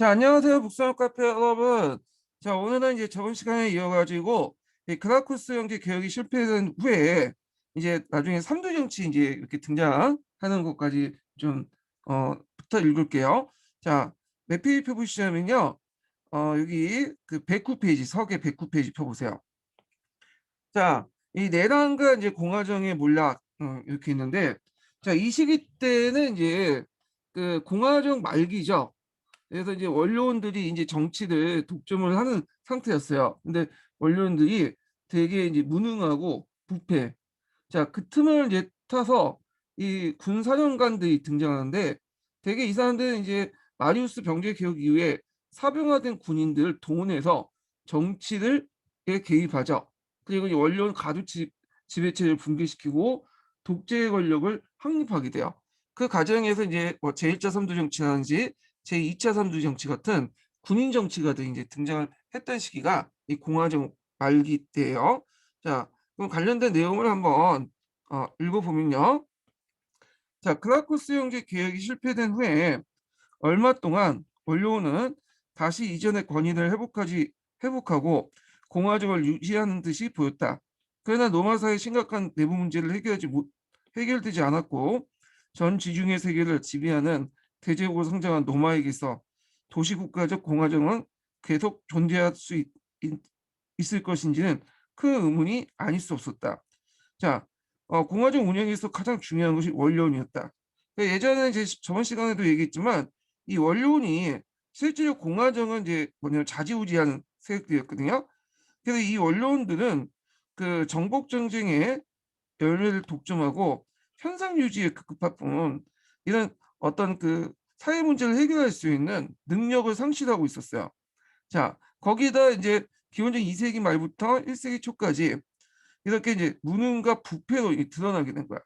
자, 안녕하세요. 북서영 카페 여러분. 자, 오늘은 이제 저번 시간에 이어가지고 이 크라쿠스 형제 개혁이 실패한 후에 이제 나중에 삼두 정치 이제 이렇게 등장하는 것까지 좀 부터 읽을게요. 자, 몇 페이지 펴보시자면요. 여기 그 109페이지, 서계 109페이지 펴보세요. 자, 이 내란과 이제 공화정의 몰락 이렇게 있는데, 자, 이 시기 때는 이제 그 공화정 말기죠. 그래서 이제 원로원들이 이제 정치를 독점을 하는 상태였어요. 근데 원로원들이 되게 이제 무능하고 부패. 자, 그 틈을 이제 타서 이 군사령관들이 등장하는데 되게 이 사람들은 이제 마리우스 병제 개혁 이후에 사병화된 군인들을 동원해서 정치를 개입하죠. 그리고 이 원로원 가두 지배체를 붕괴시키고 독재 권력을 확립하게 돼요. 그 과정에서 이제 뭐 제1차 삼두 정치라든지 제2차 삼두 정치 같은 군인 정치가 이제 등장을 했던 시기가 이 공화정 말기 때예요. 자, 그럼 관련된 내용을 한번 읽어보면요. 자, 크라쿠스 형제 계획이 실패된 후에 얼마 동안 원로는 다시 이전의 권위를 회복하고 공화정을 유지하는 듯이 보였다. 그러나 노마사의 심각한 내부 문제를 해결되지 않았고 전 지중해 세계를 지배하는 대제국으로 성장한 노마에게서 도시국가적 공화정은 계속 존재할 수 있을 것인지는 큰 의문이 아닐 수 없었다. 자, 공화정 운영에서 가장 중요한 것이 원료원이었다. 예전에 이제 저번 시간에도 얘기했지만 이 원료원이 실제로 공화정은 이제 뭐냐면 좌지우지하는 세력들이었거든요. 그래서 이 원로원들은 그 정복 정쟁의 열매를 독점하고 현상 유지에 급급할 뿐 이런 어떤 그 사회 문제를 해결할 수 있는 능력을 상실하고 있었어요. 자, 거기다 이제 기원전 2세기 말부터 1세기 초까지 이렇게 이제 무능과 부패로 드러나게 된 거야.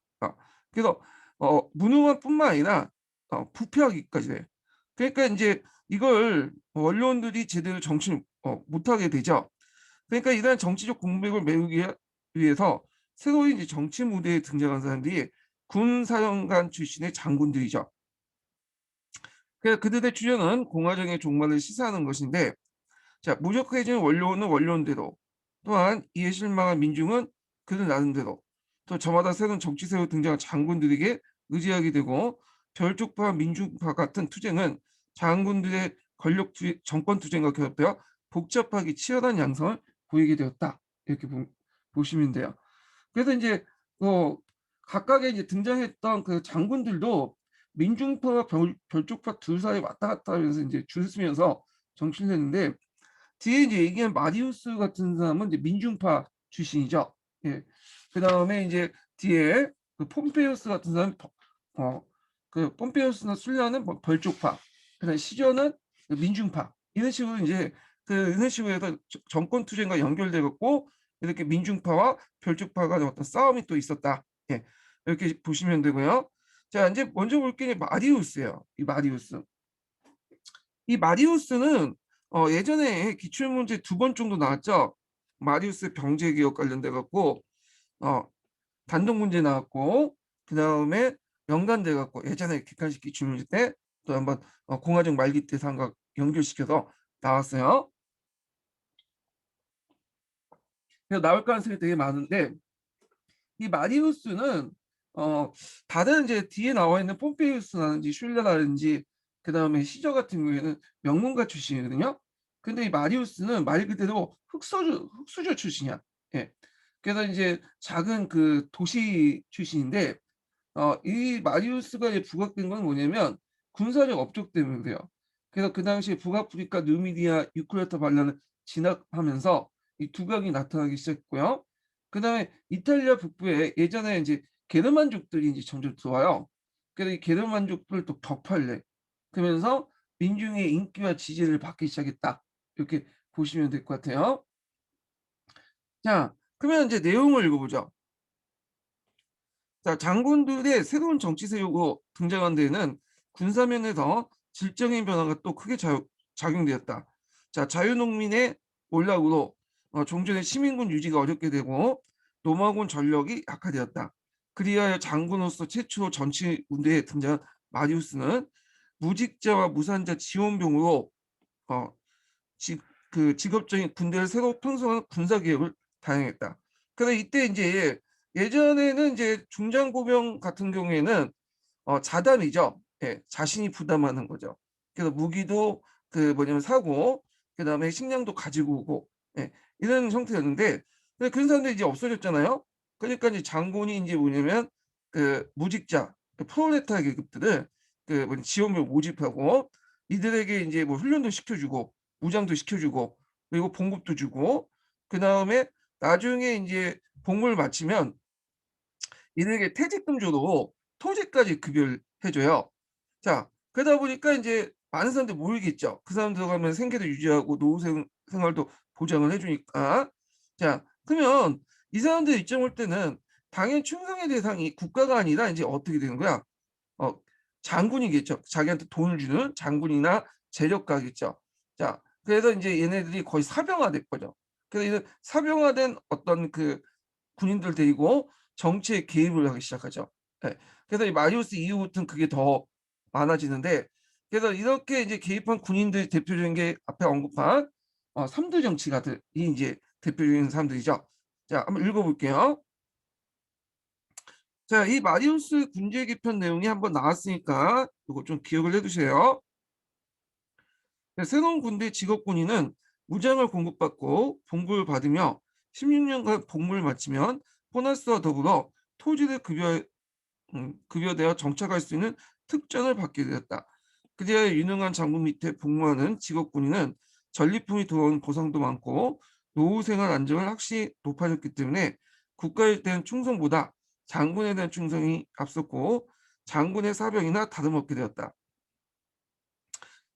그래서 무능한 뿐만 아니라 부패하기까지 돼. 그러니까 이제 이걸 원로원들이 제대로 정치를 못하게 되죠. 그러니까 이러한 정치적 공백을 메우기 위해서 새로이 이제 정치 무대에 등장한 사람들이 군사령관 출신의 장군들이죠. 그래서 그들의 주장은 공화정의 종말을 시사하는 것인데, 자, 무력해진 원로원은 원로원대로, 또한 이에 실망한 민중은 그들 나름대로, 또 저마다 새로운 정치세로 등장한 장군들에게 의지하게 되고, 별쪽파, 민중파 같은 투쟁은 장군들의 정권 투쟁과 결합되어 복잡하게 치열한 양상을 보이게 되었다. 이렇게 보시면 돼요. 그래서 이제 각각의 이제 등장했던 그 장군들도 민중파와 별쪽파 둘 사이 왔다 갔다 하면서 이제 줄 서면서 정치를 했는데 뒤에 이제 얘기한 마리우스 같은 사람은 이제 민중파 출신이죠. 예. 그 다음에 이제 뒤에 그 폼페이우스 같은 사람은 그 폼페이우스나 술리아는 벌쪽파, 그다음에 시저는 그 민중파 이런 식으로 이제 이런 식으로 해서 정권 투쟁과 연결돼 갖고 이렇게 민중파와 별쪽파가 어떤 싸움이 또 있었다. 예. 이렇게 보시면 되고요. 자, 이제 먼저 볼 게 마리우스예요. 이 마리우스. 이 마리우스는 예전에 기출문제 2번 정도 나왔죠. 마리우스 병제개혁 관련돼 갖고 어, 단독 문제 나왔고 그 다음에 연관돼 갖고 예전에 객관식 기출문제 때 또 한번 공화정 말기 때 상과 연결시켜서 나왔어요. 그래서 나올 가능성이 되게 많은데 이 마리우스는 어, 다른 이제 뒤에 나와 있는 폼페이우스라든지 슐레라든지 그 다음에 시저 같은 경우에는 명문가 출신이거든요. 근데 이 마리우스는 말 그대로 흑수저 출신이야. 예. 그래서 이제 작은 그 도시 출신인데 이 마리우스가 이제 부각된 건 뭐냐면 군사력 업적 때문에 그래요. 그래서 그 당시에 북아프리카 누미디아 유크레터 반란을 진압하면서 이 두각이 나타나기 시작했고요. 그다음에 이탈리아 북부에 예전에 이제 게르만족들이 이제 점점 들어와요. 그래서 이 게르만족들을 또 격파를 해. 그러면서 민중의 인기와 지지를 받기 시작했다. 이렇게 보시면 될 것 같아요. 자, 그러면 이제 내용을 읽어보죠. 자, 장군들의 새로운 정치 세력으로 등장한 데에는 군사면에서 질적인 변화가 또 크게 작용되었다. 자, 자유농민의 몰락으로 종전의 시민군 유지가 어렵게 되고 노마군 전력이 약화되었다. 그리하여 장군으로서 최초 정치 무대에 등장한 마리우스는 무직자와 무산자 지원병으로 어 직 그 직업적인 군대를 새로 편성한 군사 개혁을 단행했다. 그래서 이때 인제 예전에는 이제 중장보병 같은 경우에는 자담이죠. 예. 자신이 부담하는 거죠. 그래서 무기도 뭐냐면 사고 그다음에 식량도 가지고 오고 예 이런 형태였는데 근데 그런 사람들이 이제 없어졌잖아요. 그러니까 이제 장군이 인제 뭐냐면 무직자 프롤레타르 계급들을 지원兵 모집하고 이들에게 인제 뭐 훈련도 시켜 주고 무장도 시켜 주고 그리고 봉급도 주고 그다음에 나중에 인제 복무를 마치면 이들에게 퇴직금조로 토지까지 급여를 해 줘요. 자 그러다 보니까 인제 많은 사람들이 모이겠죠. 그 사람 들어가면 생계도 유지하고 노후 생활도 보장을 해 주니까. 자 그러면 이 사람들 입장 볼 때는 당연히 충성의 대상이 국가가 아니라 인제 어떻게 되는 거야? 어 장군이겠죠. 자기한테 돈을 주는 장군이나 재력가겠죠. 자 그래서 인제 얘네들이 거의 사병화된 거죠. 그래서 이런 사병화된 어떤 군인들 데리고 정치에 개입을 하기 시작하죠. 예. 그래서 이 마리우스 이후부터는 그게 더 많아지는데 그래서 이렇게 이제 개입한 군인들 대표적인 게 앞에 언급한 3두 정치가들이 인제 대표적인 사람들이죠. 자 한번 읽어 볼게요. 자 이 마리우스 군제 개편 내용이 한번 나왔으니까 요거 좀 기억을 해 두세요. 네, 새로운 군대 직업군인은 무장을 공급받고 봉급을 받으며 16년간 복무를 마치면 보너스와 더불어 토지를 급여되어 정착할 수 있는 특전을 받게 되었다. 그리하여 유능한 장군 밑에 복무하는 직업군인은 전리품이 들어오는 보상도 많고 노후 생활 안정을 확실히 높아졌기 때문에 국가에 대한 충성보다 장군에 대한 충성이 앞섰고 장군의 사병이나 다름없게 되었다.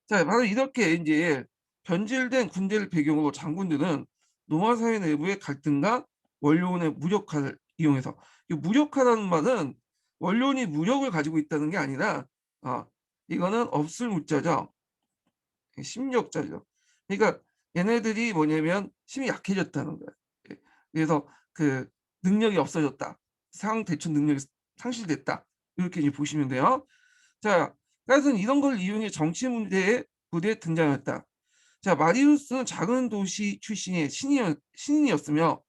자 바로 이렇게 인제 변질된 군대를 배경으로 장군들은 노마 사회 내부의 갈등과 원로원의 무력화를 이용해서 이 무력화라는 말은 원로원이 무력을 가지고 있다는 게 아니라 아 이거는 없을 무자죠. 심리학자죠. 그러니까 얘네들이 뭐냐면 힘이 약해졌다는 거예요. 예. 그래서 능력이 없어졌다. 상황 대처 능력이 상실됐다. 이렇게 이제 보시면 돼요. 자 그래서 이런 걸 이용해 정치 무대에 등장했다. 자 마리우스는 작은 도시 출신의 신인이었으며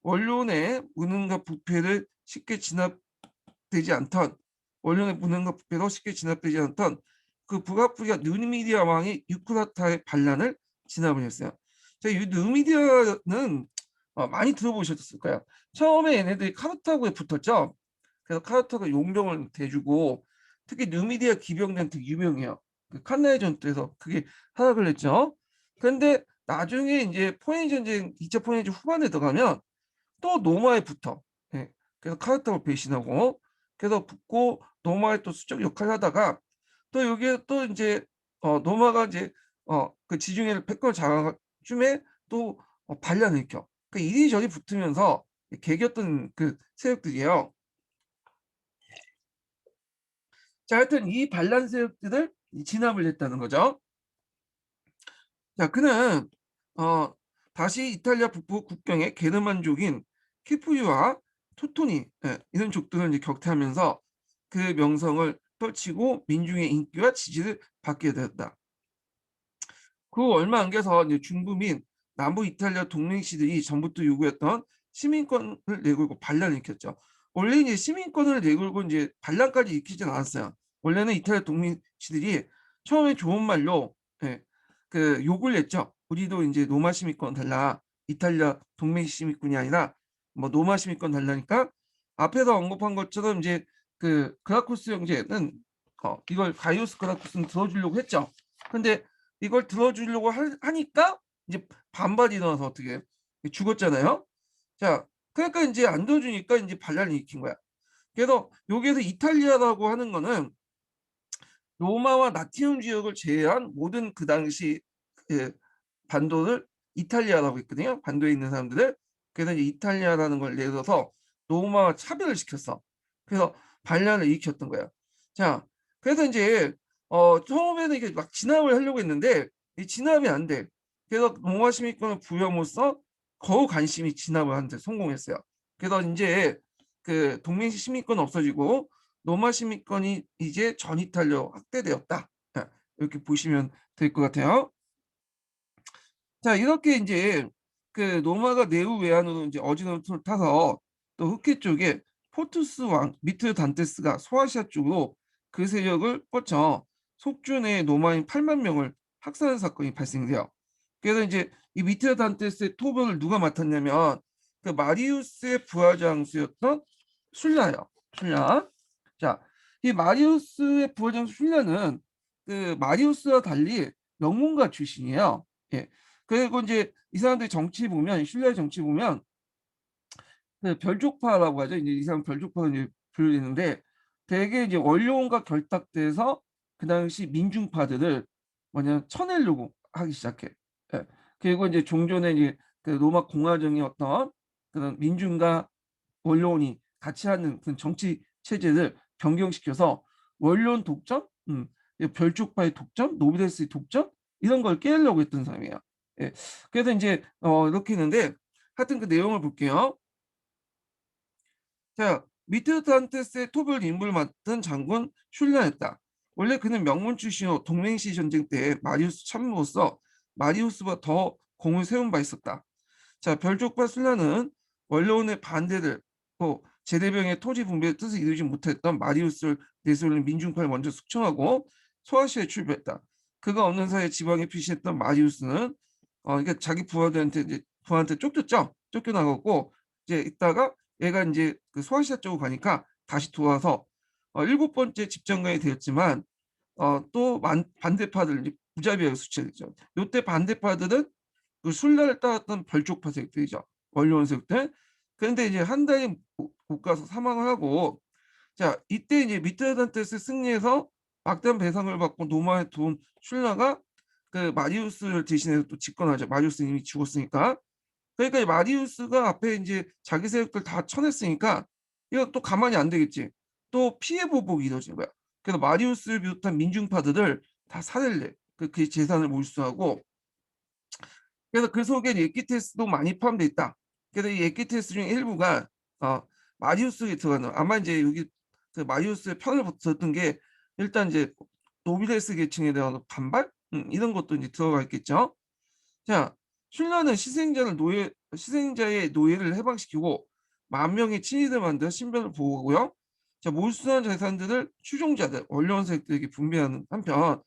원론의 무능과 부패를 쉽게 진압되지 않던 원론의 무능과 부패로 쉽게 진압되지 않던 북아프리카 누미디아 왕의 유쿠라타의 반란을 진압을 했어요. 자 이 누미디아는 많이 들어보셨을 거예요. 처음에 얘네들이 카르타고에 붙었죠. 그래서 카르타고 용병을 대주고 특히 누미디아 기병대는 되게 유명해요. 칸나의 전투에서 그게 활약을 했죠. 그런데 나중에 인제 포에니 전쟁 2차 포에니 전쟁 후반에 들어가면 또 노마에 붙어. 예. 그래서 카르타고를 배신하고 그래서 붙고 노마의 또 수적 역할을 하다가 또 여기에 또 인제 노마가 인제 지중해를 패권을 장악할 쯤에 또 반란을 일으켜. 이리저리 붙으면서 개겼던 세력들이에요. 자 하여튼 이 반란 세력들을 진압을 했다는 거죠. 자 그는 어 다시 이탈리아 북부 국경의 게르만족인 키프리와 토토니 이런 족들을 이제 격퇴하면서 그 명성을 떨치고 민중의 인기와 지지를 받게 되었다. 그 얼마 안 돼서 이제 중부 및 남부 이탈리아 동맹시들이 전부터 요구했던 시민권을 내걸고 반란을 일으켰죠. 원래 이제 시민권을 내걸고 이제 반란까지 일으키진 않았어요. 원래는 이탈리아 동맹시들이 처음에 좋은 말로 예 욕을 냈죠. "우리도 인제 로마 시민권 달라. 이탈리아 동맹 시민권이 아니라 뭐 로마 시민권 달라니까." 앞에서 언급한 것처럼 인제 그라쿠스 형제는 이걸 가이우스 그라쿠스는 들어 주려고 했죠. 근데 이걸 들어주려고 하니까 이제 반발이 일어나서 어떻게 해요? 죽었잖아요. 자 그러니까 인제 안 들어주니까 인제 반란을 일으킨 거야. 그래서 여기에서 이탈리아라고 하는 거는 로마와 나티움 지역을 제외한 모든 그 당시 그 반도를 이탈리아라고 했거든요, 반도에 있는 사람들을. 그래서 이제 이탈리아라는 걸 내려서 로마와 차별을 시켰어. 그래서 반란을 일으켰던 거야. 자 그래서 인제 처음에는 이게 막 진압을 하려고 했는데 이 진압이 안 돼. 그래서 로마 시민권을 부여함으로써 거부 관심이 진압을 하는 데 성공했어요. 그래서 인제 동맹 시민권은 없어지고 로마 시민권이 이제 전 이탈리아로 확대되었다. 예. 이렇게 보시면 될 것 같아요. 자, 이렇게 이제 그 노마가 네우 외환으로 이제 어지럼통을 타서 또 흑해 쪽에 포투스 왕 미트르단테스가 소아시아 쪽으로 그 세력을 뻗쳐 속주내 노마인 8만 명을 학살한 사건이 발생돼요. 그래서 이제 이 미트르단테스의 토벌을 누가 맡았냐면 그 마리우스의 부하 장수였던 술라요. 술라. 자, 이 마리우스의 부하 장수 술라는 그 마리우스와 달리 명문가 출신이에요. 예. 그리고 이제 이 사람들 정치 보면 신라의 정치 보면 그 별족파라고 하죠. 이제 이 사람 별족파로 이제 분류되는데 대개 이제 원로원과 결탁돼서 그 당시 민중파들을 뭐냐 쳐내려고 하기 시작해. 예. 그리고 이제 종전에 이제 그 로마 공화정의 어떤 그런 민중과 원로원이 같이 하는 그 정치 체제를 변경시켜서 원로원 독점, 별족파의 독점, 노비데스의 독점 이런 걸 깨려고 했던 사람이에요. 예. 그래서 이제 이렇게 했는데 하여튼 그 내용을 볼게요. 자, 미트란테스의 토벌 임무를 맡은 장군 슐라였다. 원래 그는 명문 출신으로 동맹시 전쟁 때 마리우스 참모로서 마리우스보다 더 공을 세운 바 있었다. 자, 별족파 슐라는 원로원의 반대를 또 제대병의 토지 분배의 뜻을 이루지 못했던 마리우스를 내세우는 민중파를 먼저 숙청하고 소아시아에 출발했다. 그가 없는 사이에 지방에 피신했던 마리우스는 그러니까 자기 부하들한테 이제 부하한테 쫓겼죠. 쫓겨나갔고 이제 있다가 얘가 이제 그 소아시아 쪽으로 가니까 다시 돌아와서 일곱 번째 집정관이 되었지만 또 반대파들 이제 무자비하게 수치했죠. 이때 반대파들은 그 술래를 따랐던 별족파 세력들이죠. 원로원 세력들. 그런데 이제 한 달이 못 가서 사망을 하고 자 이때 이제 미트라단테스 승리해서 막대한 배상을 받고 노마에 돈 슐라가 그 마리우스를 대신해서 또 집권하죠. 마리우스는 이미 죽었으니까. 그러니까 이 마리우스가 앞에 이제 자기 세력들 다 쳐냈으니까 이거 또 가만히 안 되겠지. 또 피해 보복이 이루어진 거야. 그래서 마리우스를 비롯한 민중파들을 다 살해를 해. 그 재산을 몰수하고 그래서 그 속에 에키테스도 많이 포함되어 있다. 그래서 이 에키테스 중에 일부가 어, 마리우스에 들어가는 아마 이제 여기 그 마리우스의 편을 들었던 게 일단 이제 노비레스 계층에 대한 반발 이런 것도 이제 들어가 있겠죠. 자, 슐러는 희생자의 노예를 해방시키고 만 명의 친위를 만들어 신변을 보호하고요. 자, 몰수한 재산들을 추종자들, 원로원 세력들에게 분배하는 한편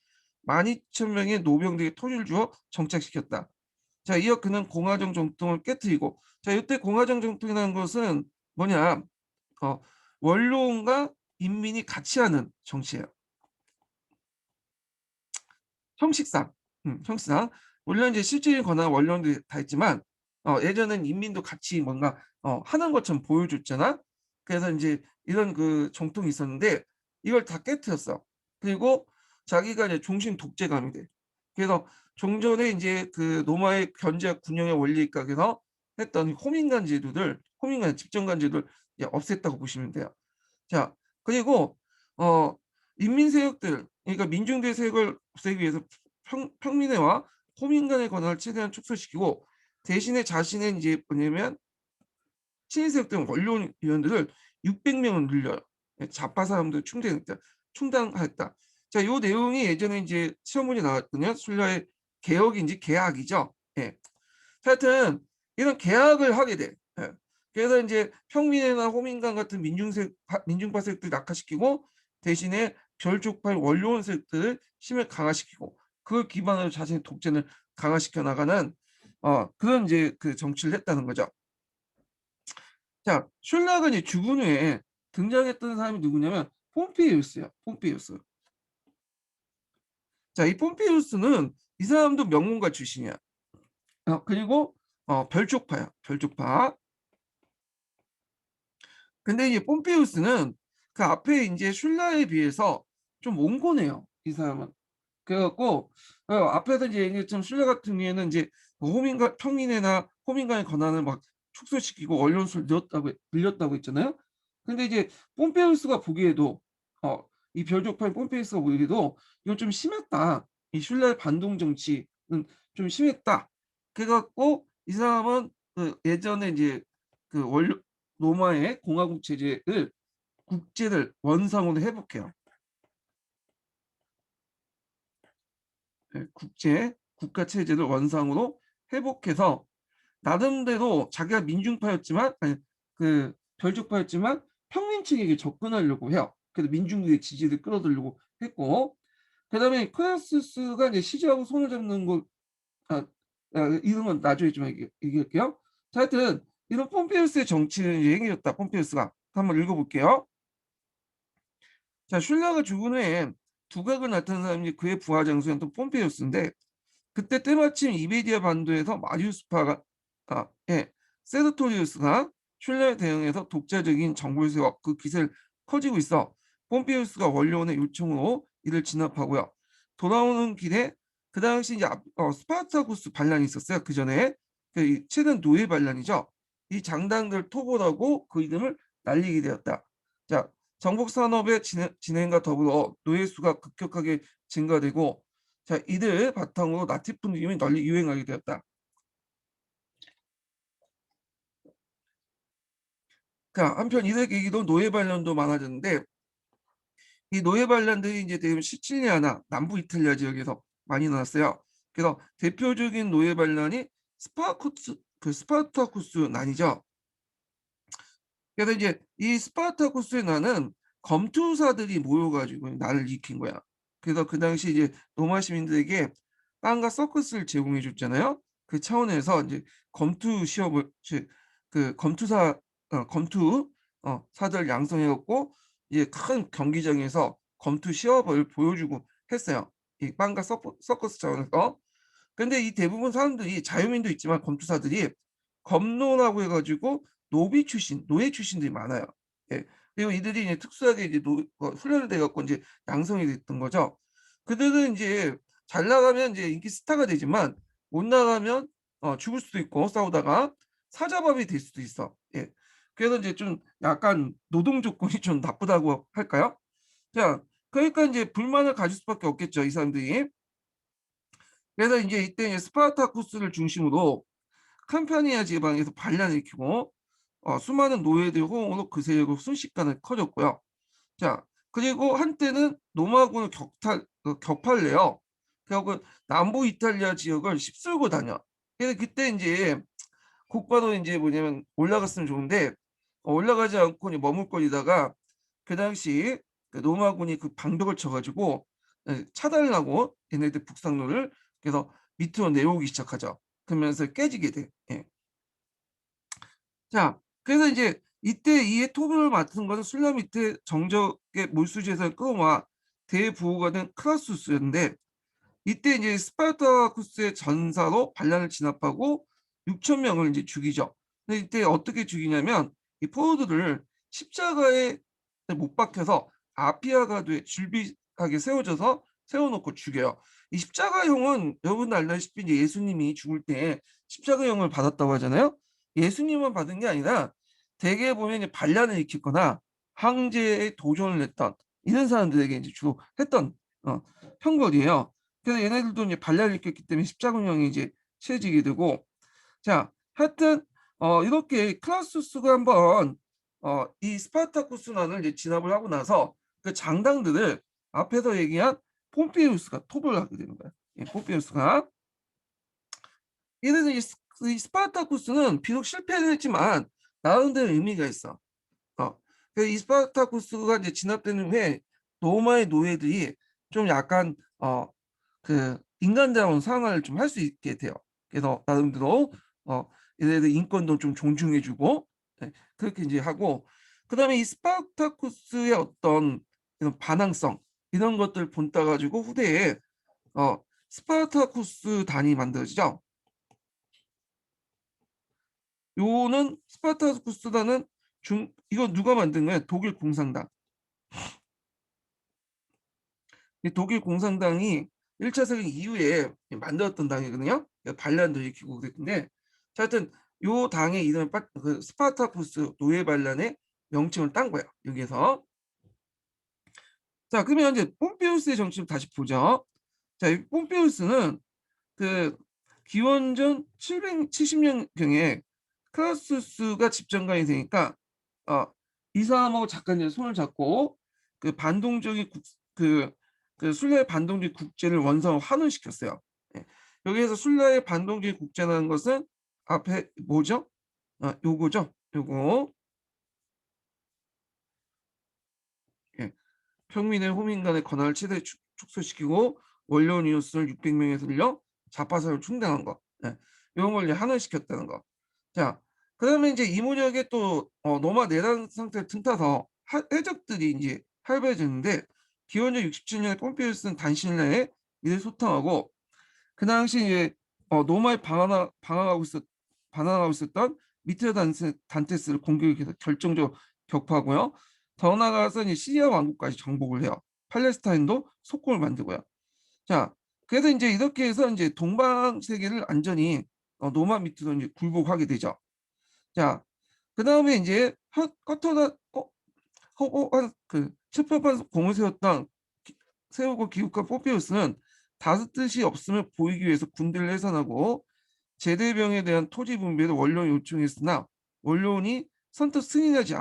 12,000명의 노병들에게 토지를 주어 정착시켰다. 자, 이어 그는 공화정 정통을 깨뜨리고 자, 이때 공화정 정통이라는 것은 뭐냐? 어, 원로원과 인민이 같이 하는 정치예요. 형식상, 형식상 물론 이제 실질적인 권한은 원로원들이 다 있지만 예전엔 인민도 같이 뭔가 하는 것처럼 보여줬잖아. 그래서 이제 이런 그 정통이 있었는데 이걸 다 깨뜨렸어. 그리고 자기가 이제 종신 독재감이 돼. 그래서 종전에 이제 그 로마의 견제와 군영의 원리에 입각해서 했던 호민간 제도들, 호민간 집정관 제도를 이제 없앴다고 보시면 돼요. 자, 그리고 어 인민 세력들, 그러니까 민중대 세력을 없애기 위해서 평민회와 호민 간의 권한을 최대한 축소시키고 대신에 자신의 이제 뭐냐면 친일 세력들 원로원 위원들을 600명을 늘려요. 좌파 사람들 충당했다. 자, 요 내용이 예전에 이제 시험문이 나왔거든요. 술라의 개혁인지 계약이죠. 예. 하여튼 이런 계약을 하게 돼. 예. 그래서 이제 평민회나 호민관 같은 민중파 세력들을 낙하시키고 대신에 별족파의 원로원 세력들을 힘을 강화시키고 그걸 기반으로 자신의 독재를 강화시켜 나가는 그런 이제 그 정치를 했다는 거죠. 자, 슐라가 이제 죽은 후에 등장했던 사람이 누구냐면 폼페이우스야. 폼페이우스. 자, 이 폼페이우스는 이 사람도 명문가 출신이야. 그리고 별족파야. 별족파. 근데 이제 폼페이우스는 그 앞에 이제 슐라에 비해서 좀 온건해요. 이 사람은. 그래갖고 앞에서 이제 얘기했지만 슐라 같은 경우에는 이제 뭐 호민과 평민회나 호민간의 권한을 막 축소시키고 언론수를 늘렸다고 했잖아요. 근데 이제 폼페이우스가 보기에도 이 별족파인 폼페이우스가 보기에도 이건 좀 심했다. 이 슐라의 반동 정치는 좀 심했다. 그래갖고 이 사람은 그 예전에 이제 그 로마의 공화국 체제를 국제를 원상으로 회복해요. 국가 체제를 원상으로 회복해서 나름대로 자기가 민중파였지만 아니 그 별족파였지만 평민층에게 접근하려고 해요. 그래서 민중들의 지지를 끌어들이려고 했고 그다음에 크라수스가 이제 시주하고 손을 잡는 거 아, 이런 건 나중에 좀 얘기할게요. 자, 하여튼 이런 폼페이우스의 정치는 이제 행해졌다. 폼페이우스가 한번 읽어볼게요. 자, 슐라가 죽은 후에 두각을 나타낸 사람이 그의 부하 장수였던 폼페이우스인데 그때 때마침 이베리아 반도에서 마리우스파가 세르토리우스가 슐라에 대응해서 독자적인 정부를 세워 그 기세를 커지고 있어 폼페이우스가 원료원의 요청으로 이를 진압하고요. 돌아오는 길에 그 당시 이제 스파르타쿠스 반란이 있었어요. 그 전에 최근 노예 반란이죠. 이 장당들 토벌하고 그 이름을 날리게 되었다. 자, 정복 산업의 진행과 더불어 노예 수가 급격하게 증가되고 자, 이들 바탕으로 나티분들이 널리 유행하게 되었다. 자, 한편 이들 계기로 노예 반란도 많아졌는데 이 노예 반란들이 이제 대부분 시칠리아나 남부 이탈리아 지역에서 많이 나왔어요. 그래서 대표적인 노예 반란이 스파르타쿠스 난이죠. 그래서 이제 이 스파르타쿠스의 난은 검투사들이 모여가지고 난을 일으킨 거야. 그래서 그 당시 이제 로마 시민들에게 빵과 서커스를 제공해 줬잖아요. 그 차원에서 이제 검투 시험을 그 검투 사들 양성해갖고 이제 큰 경기장에서 검투 시합을 보여주고 했어요. 이 빵과 서커스 차원에서. 근데 이 대부분 사람들이 자유민도 있지만 검투사들이 검노라고 해가지고 노비 출신, 노예 출신들이 많아요. 예. 그리고 이들이 이제 특수하게 이제 훈련을 돼갖고 이제 양성이 됐던 거죠. 그들은 이제 잘 나가면 이제 인기 스타가 되지만 못 나가면 죽을 수도 있고 싸우다가 사자밥이 될 수도 있어. 예. 그래서 이제 좀 약간 노동 조건이 좀 나쁘다고 할까요? 자, 그러니까 이제 불만을 가질 수밖에 없겠죠, 이 사람들이. 그래서 이제 이때 스파르타쿠스를 중심으로 캄파니아 지방에서 반란을 일으키고 수많은 노예들 호응으로 그 세력을 순식간에 커졌고요. 자, 그리고 한때는 로마군을 격파를 해요. 결국 남부 이탈리아 지역을 휩쓸고 다녀. 그래서 그때 이제 곧바로 이제 뭐냐면 올라갔으면 좋은데 올라가지 않고 이제 머물거리다가 그 당시 그 로마군이 그 방벽을 쳐가지고 차단을 하고 얘네들 북상로를 그래서 밑으로 내려오기 시작하죠. 그러면서 깨지게 돼. 예. 자, 그래서 이제 이때 이에 토벌을 맡은 것은 술라미트 정적의 몰수지에서 끌어와 대부호가 된 크라수스였는데 이때 이제 스파르타쿠스의 전사로 반란을 진압하고 6천 명을 이제 죽이죠. 근데 이때 어떻게 죽이냐면 이 포로들을 십자가에 못 박혀서 아피아가도에 줄비하게 세워져서 세워놓고 죽여요. 이 십자가형은 여러분 알다시피 이제 예수님이 죽을 때 십자가형을 받았다고 하잖아요. 예수님만 받은 게 아니라 대개 보면 이제 반란을 일으켰거나 황제에 도전을 했던 이런 사람들에게 이제 주로 했던 형벌이에요. 그래서 얘네들도 이제 반란을 일으켰기 때문에 십자군형이 이제 취해지게 되고 자 하여튼 이렇게 클라우스가 한번 이 스파르타쿠스난을 이제 진압을 하고 나서 그 장당들을 앞에서 얘기한 폼페이우스가 토벌을 하게 되는 거야. 예, 폼페이우스가 이래서 이 스파르타쿠스는 비록 실패를 했지만 나름대로 의미가 있어. 그래서 이 스파르타쿠스가 이제 진압되는 후에 로마의 노예들이 좀 약간 그 인간다운 생활을 좀 할 수 있게 돼요. 그래서 나름대로 얘네들 인권도 좀 존중해주고 그렇게 이제 하고 그다음에 이 스파르타쿠스의 어떤 이런 반항성 이런 것들 본따 가지고 후대에 스파르타쿠스 단이 만들어지죠. 요는 스파르타쿠스단은 이거 누가 만든 거예요? 독일 공산당. 이 독일 공산당이 1차 세계 이후에 만들었던 당이거든요. 반란도 일으키고 그랬는데 하여튼 요 당의 이름을 그 스파르타쿠스 노예 반란의 명칭을 딴 거예요. 여기에서. 자, 그러면 이제 폼페이우스의 정치를 다시 보죠. 자, 이 폼페이우스는 그 기원전 770년경에 크라수스가 집정관이 되니까 어, 이 사람하고 잠깐 이제 손을 잡고 그 반동적인 그 순례 반동적 국제를 완성 환원시켰어요. 예. 여기에서 술라의 반동주의 국제라는 것은 앞에 뭐죠? 요거죠. 요거. 예. 평민의 호민 간의 권한을 최대 축소시키고 원로원 이웃을 600명에 들려 자파사를 충당한 거. 예. 이런 걸 이제 한원시켰다는 거. 자, 그러면 이제 이문혁의 또 노마 내란 상태를 틈타서 해적들이 이제 활발해졌는데 기원전 67년에 폼페이우스는 단신 내에 이를 소탕하고 그 당시 이제 노마에 방황하고 있었던 미트라 단테스를 공격해서 결정적으로 격파하고요. 더 나아가서 이제 시리아 왕국까지 정복을 해요. 팔레스타인도 속국을 만들고요. 자, 그래서 이제 이렇게 해서 이제 동방 세계를 완전히 노마 밑으로 이제 굴복하게 되죠. 자, 그 다음에 이제 커터가 허공한 그 첩첩한 공을 세우고 기국한 포피우스는 다스 뜻이 없음을 보이기 위해서 군대를 해산하고 제대병에 대한 토지 분배를 원로원 요청했으나 원로원이 선뜻 승인하지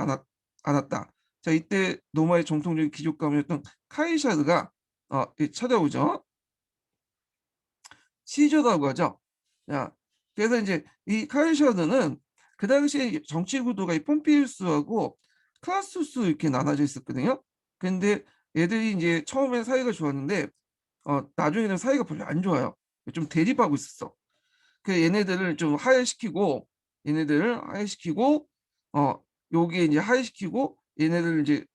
않았다. 자, 이때 노마의 정통적인 귀족 가문이었던 카이샤드가 찾아오죠. 시저라고 하죠. 자, 그래서 이제 이 카이샤드는 그 당시에 정치 구도가 이 폼피우스하고 클라스투스 이렇게 나눠져 있었거든요. 근데 얘들이 이제 처음엔 사이가 좋았는데 나중에는 사이가 별로 안 좋아요. 좀 대립하고 있었어. 그 얘네들을 좀 하야시키고 얘네들을 하야시키고 어 여기에 이제 하야시키고 얘네들을 이제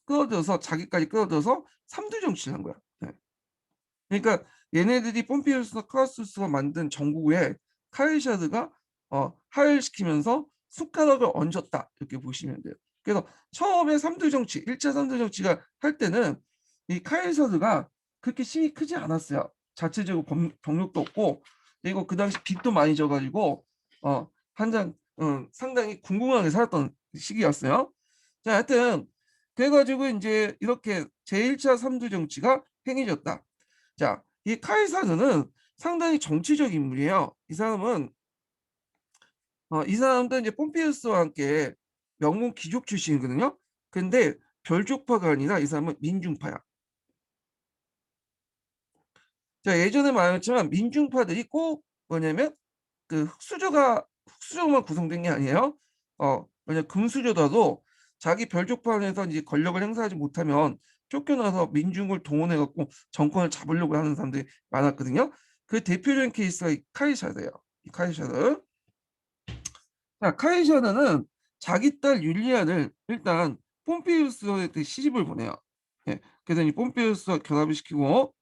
끌어들여서 자기까지 끌어들여서 삼두 정치를 한 거야. 네. 그러니까 얘네들이 폼피우스나 클라우스가 만든 정국에 카이샤드가 하야시키면서 숟가락을 얹었다 이렇게 보시면 돼요. 그래서 처음에 삼두 정치, 1차 삼두 정치가 할 때는 이 카이샤드가 그렇게 힘이 크지 않았어요. 자체적으로 병력도 없고 그리고 그 당시 빚도 많이 져가지고 한장 상당히 궁금하게 살았던 시기였어요. 자, 하여튼 그래가지고 이제 이렇게 제1차 삼두 정치가 행해졌다. 자, 이 카이사르는 상당히 정치적 인물이에요. 이 사람도 이제 폼페이우스와 함께 명문 귀족 출신이거든요. 근데 별족파가 아니라 이 사람은 민중파야. 자, 예전에 말했지만 민중파들이 꼭 뭐냐면 그 흑수저만 구성된 게 아니에요. 왜냐 금수저다도 자기 별족파 안에서 이제 권력을 행사하지 못하면 쫓겨나서 민중을 동원해 갖고 정권을 잡으려고 하는 사람들이 많았거든요. 그 대표적인 케이스가 이 카이샤드예요. 이 카이샤드. 자, 카이샤드는 자기 딸 율리아를 일단 폼페이우스한테 시집을 보내요. 예. 그래서 이 폼페이우스와 결합을 시키고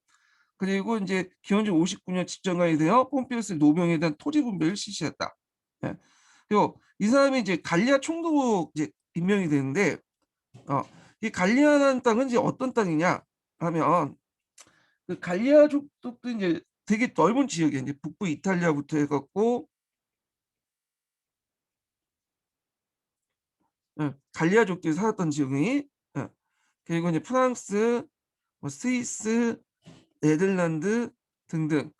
그리고 이제 기원전 59년 집정관이 되어 폼페이우스 노병에 대한 토지 분배를 실시했다. 예. 그리고 이 사람이 이제 갈리아 총독 이제 임명이 되는데 이 갈리아라는 땅은 이제 어떤 땅이냐 하면 그 갈리아 족도 이제 되게 넓은 지역에 이제 북부 이탈리아부터 해갖고 갈리아족들이 살았던 지역이 그리고 이제 프랑스, 뭐 스위스, 네덜란드 등등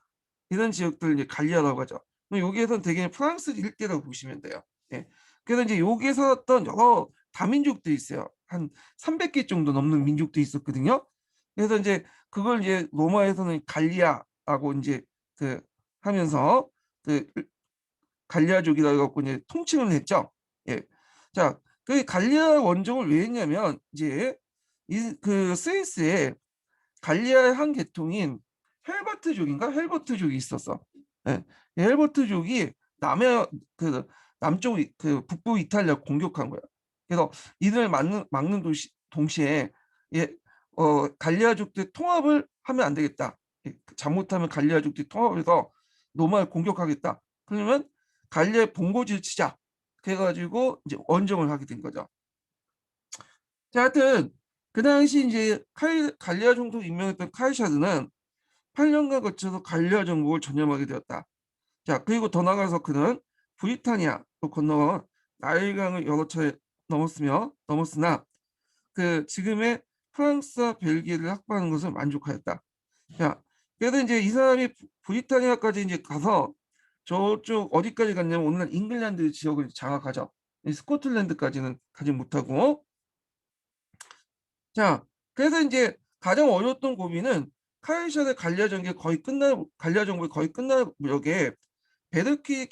이런 지역들 이제 갈리아라고 하죠. 여기에서는 되게 프랑스 일대라고 보시면 돼요. 예. 그래서 이제 여기에 살았던 여러 다민족들이 있어요. 한 300개 정도 넘는 민족들이 있었거든요. 그래서 이제 그걸 이제 로마에서는 갈리아라고 이제 그 하면서 그 갈리아족이라고 갖고 이제 통칭을 했죠. 예. 자, 그 갈리아 원정을 왜 했냐면 이제 그 스위스에 갈리아의 한 계통인 헬버트족인가 헬버트족이 있었어. 예. 이 헬버트족이 남해 그 남쪽 그 북부 이탈리아 공격한 거야. 그래서 이들을 막는 동시에 예, 갈리아족들 통합을 하면 안 되겠다. 예, 잘못하면 갈리아족들이 통합해서 로마를 공격하겠다. 그러면 갈리아의 본거지를 치자. 그래가지고 이제 원정을 하게 된 거죠. 자, 하여튼 그 당시 이제 갈리아 총독 임명했던 카이샤드는 8년간 거쳐서 갈리아 정복을 전념하게 되었다. 자, 그리고 더 나아가서 그는 브리타니아로 건너 나일강을 여러 차례 넘었으나 그 지금의 프랑스와 벨기에를 확보하는 것을 만족하였다. 자, 그래서 이제 이 사람이 브리타니아까지 이제 가서 저쪽 어디까지 갔냐면 오늘날 잉글랜드 지역을 장악하죠. 스코틀랜드까지는 가지 못하고 자, 그래서 이제 가장 어려웠던 고비는 카이샤의 갈리아 정부의 거의 끝날 무렵에 베르키